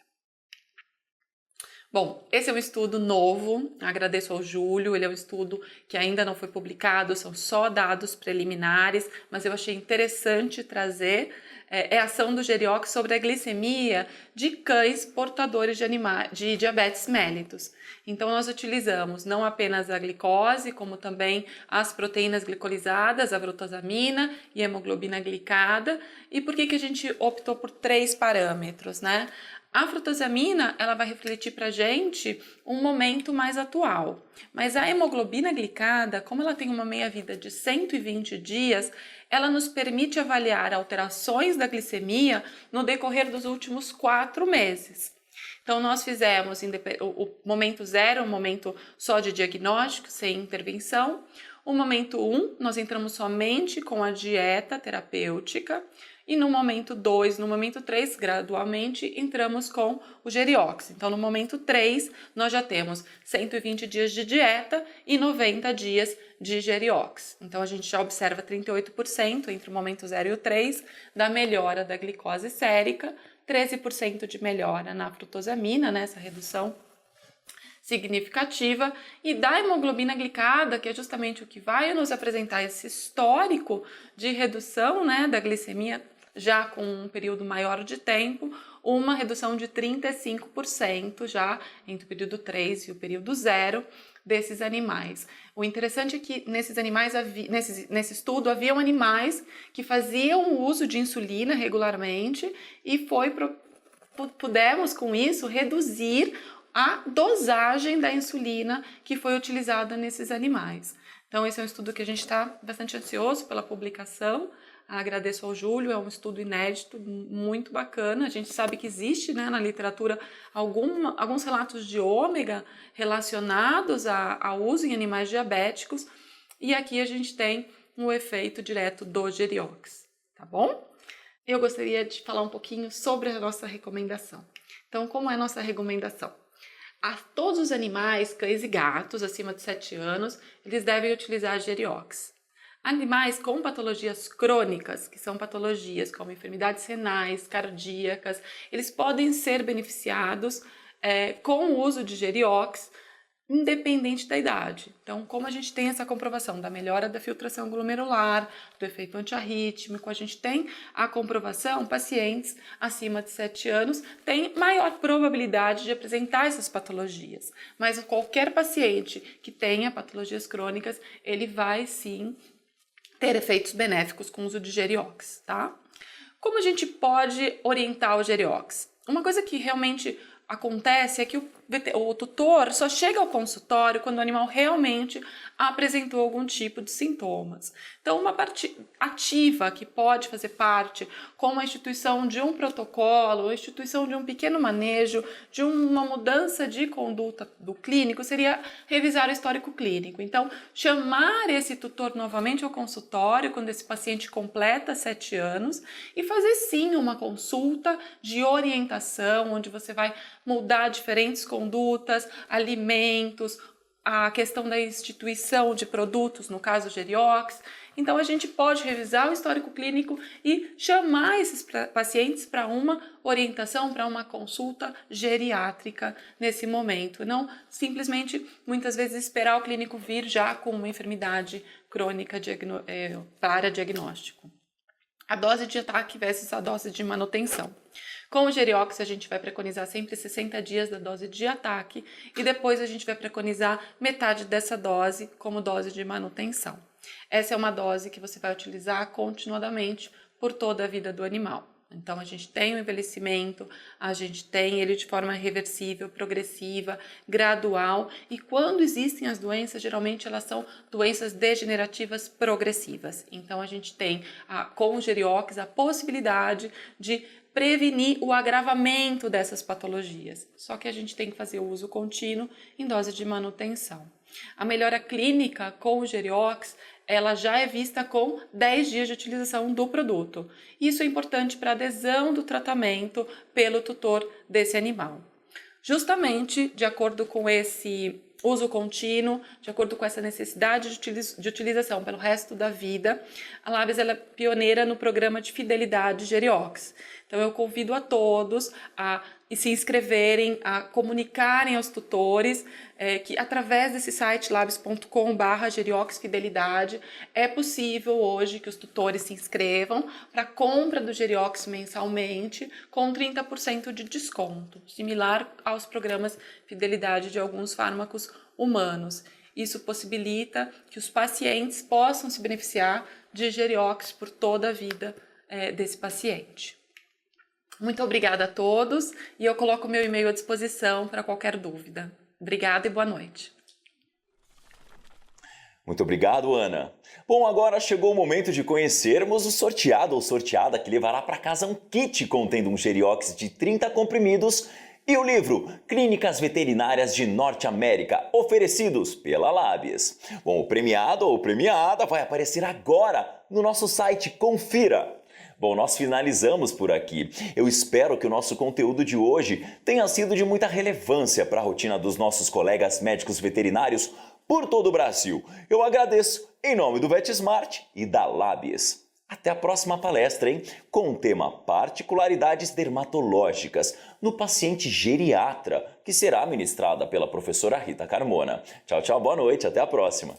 Bom, esse é um estudo novo, agradeço ao Júlio, ele é um estudo que ainda não foi publicado, são só dados preliminares, mas eu achei interessante trazer a ação do Geriox sobre a glicemia de cães portadores de diabetes mellitus. Então, nós utilizamos não apenas a glicose, como também as proteínas glicolizadas, a frutosamina e a hemoglobina glicada. E por que a gente optou por 3 parâmetros, né? A frutosamina, ela vai refletir para a gente um momento mais atual, mas a hemoglobina glicada, como ela tem uma meia-vida de 120 dias, ela nos permite avaliar alterações da glicemia no decorrer dos últimos 4 meses. Então, nós fizemos o momento 0, um momento só de diagnóstico, sem intervenção. O momento 1, nós entramos somente com a dieta terapêutica. E no momento 2, no momento 3, gradualmente, entramos com o Geriox. Então, no momento 3, nós já temos 120 dias de dieta e 90 dias de Geriox. Então, a gente já observa 38% entre o momento 0 e o 3 da melhora da glicose sérica, 13% de melhora na frutosamina, né, essa redução significativa, e da hemoglobina glicada, que é justamente o que vai nos apresentar esse histórico de redução, né, da glicemia já com um período maior de tempo, uma redução de 35% já entre o período 3 e o período 0 desses animais. O interessante é que nesses animais, nesse estudo, haviam animais que faziam o uso de insulina regularmente e pudemos com isso reduzir a dosagem da insulina que foi utilizada nesses animais. Então, esse é um estudo que a gente está bastante ansioso pela publicação. Agradeço ao Júlio, é um estudo inédito, muito bacana. A gente sabe que existe, né, na literatura alguns relatos de ômega relacionados ao uso em animais diabéticos, e aqui a gente tem o efeito direto do Geriox, tá bom? Eu gostaria de falar um pouquinho sobre a nossa recomendação. Então, como é a nossa recomendação? A todos os animais, cães e gatos acima de 7 anos, eles devem utilizar Geriox. Animais com patologias crônicas, que são patologias como enfermidades renais, cardíacas, eles podem ser beneficiados com o uso de Geriox, independente da idade. Então, como a gente tem essa comprovação da melhora da filtração glomerular, do efeito antiarrítmico, a gente tem a comprovação, pacientes acima de 7 anos têm maior probabilidade de apresentar essas patologias. Mas qualquer paciente que tenha patologias crônicas, ele vai sim ter efeitos benéficos com o uso de Geriox, tá? Como a gente pode orientar o Geriox? Uma coisa que realmente acontece é que o tutor só chega ao consultório quando o animal realmente apresentou algum tipo de sintomas. Então, uma parte ativa que pode fazer parte, como a instituição de um protocolo, a instituição de um pequeno manejo, de uma mudança de conduta do clínico, seria revisar o histórico clínico. Então, chamar esse tutor novamente ao consultório quando esse paciente completa 7 anos e fazer sim uma consulta de orientação, onde você vai mudar diferentes condutas, alimentos, a questão da instituição de produtos, no caso Geriox. Então a gente pode revisar o histórico clínico e chamar esses pacientes para uma orientação, para uma consulta geriátrica nesse momento. Não simplesmente, muitas vezes, esperar o clínico vir já com uma enfermidade crônica para diagnóstico. A dose de ataque versus a dose de manutenção. Com o Geriox, a gente vai preconizar sempre 60 dias da dose de ataque e depois a gente vai preconizar metade dessa dose como dose de manutenção. Essa é uma dose que você vai utilizar continuadamente por toda a vida do animal. Então, a gente tem o envelhecimento, a gente tem ele de forma reversível, progressiva, gradual, e quando existem as doenças, geralmente elas são doenças degenerativas progressivas. Então, a gente tem com o Geriox a possibilidade de prevenir o agravamento dessas patologias. Só que a gente tem que fazer o uso contínuo em dose de manutenção. A melhora clínica com o Geriox, ela já é vista com 10 dias de utilização do produto. Isso é importante para a adesão do tratamento pelo tutor desse animal. Justamente de acordo com esse uso contínuo, de acordo com essa necessidade de utilização pelo resto da vida, a Labs ela é pioneira no programa de fidelidade Geriox. Então eu convido a todos a se inscreverem, a comunicarem aos tutores que através desse site labs.com/gerioxfidelidade é possível hoje que os tutores se inscrevam para a compra do Geriox mensalmente com 30% de desconto, similar aos programas fidelidade de alguns fármacos humanos. Isso possibilita que os pacientes possam se beneficiar de Geriox por toda a vida desse paciente. Muito obrigada a todos e eu coloco meu e-mail à disposição para qualquer dúvida. Obrigada e boa noite. Muito obrigado, Ana. Bom, agora chegou o momento de conhecermos o sorteado ou sorteada que levará para casa um kit contendo um Geriox de 30 comprimidos e o livro Clínicas Veterinárias de Norte América, oferecidos pela Labs. Bom, o premiado ou premiada vai aparecer agora no nosso site, confira! Bom, nós finalizamos por aqui. Eu espero que o nosso conteúdo de hoje tenha sido de muita relevância para a rotina dos nossos colegas médicos veterinários por todo o Brasil. Eu agradeço em nome do VetSmart e da Labs. Até a próxima palestra, hein? Com o tema Particularidades Dermatológicas no paciente geriatra, que será ministrada pela professora Rita Carmona. Tchau, tchau, boa noite, até a próxima.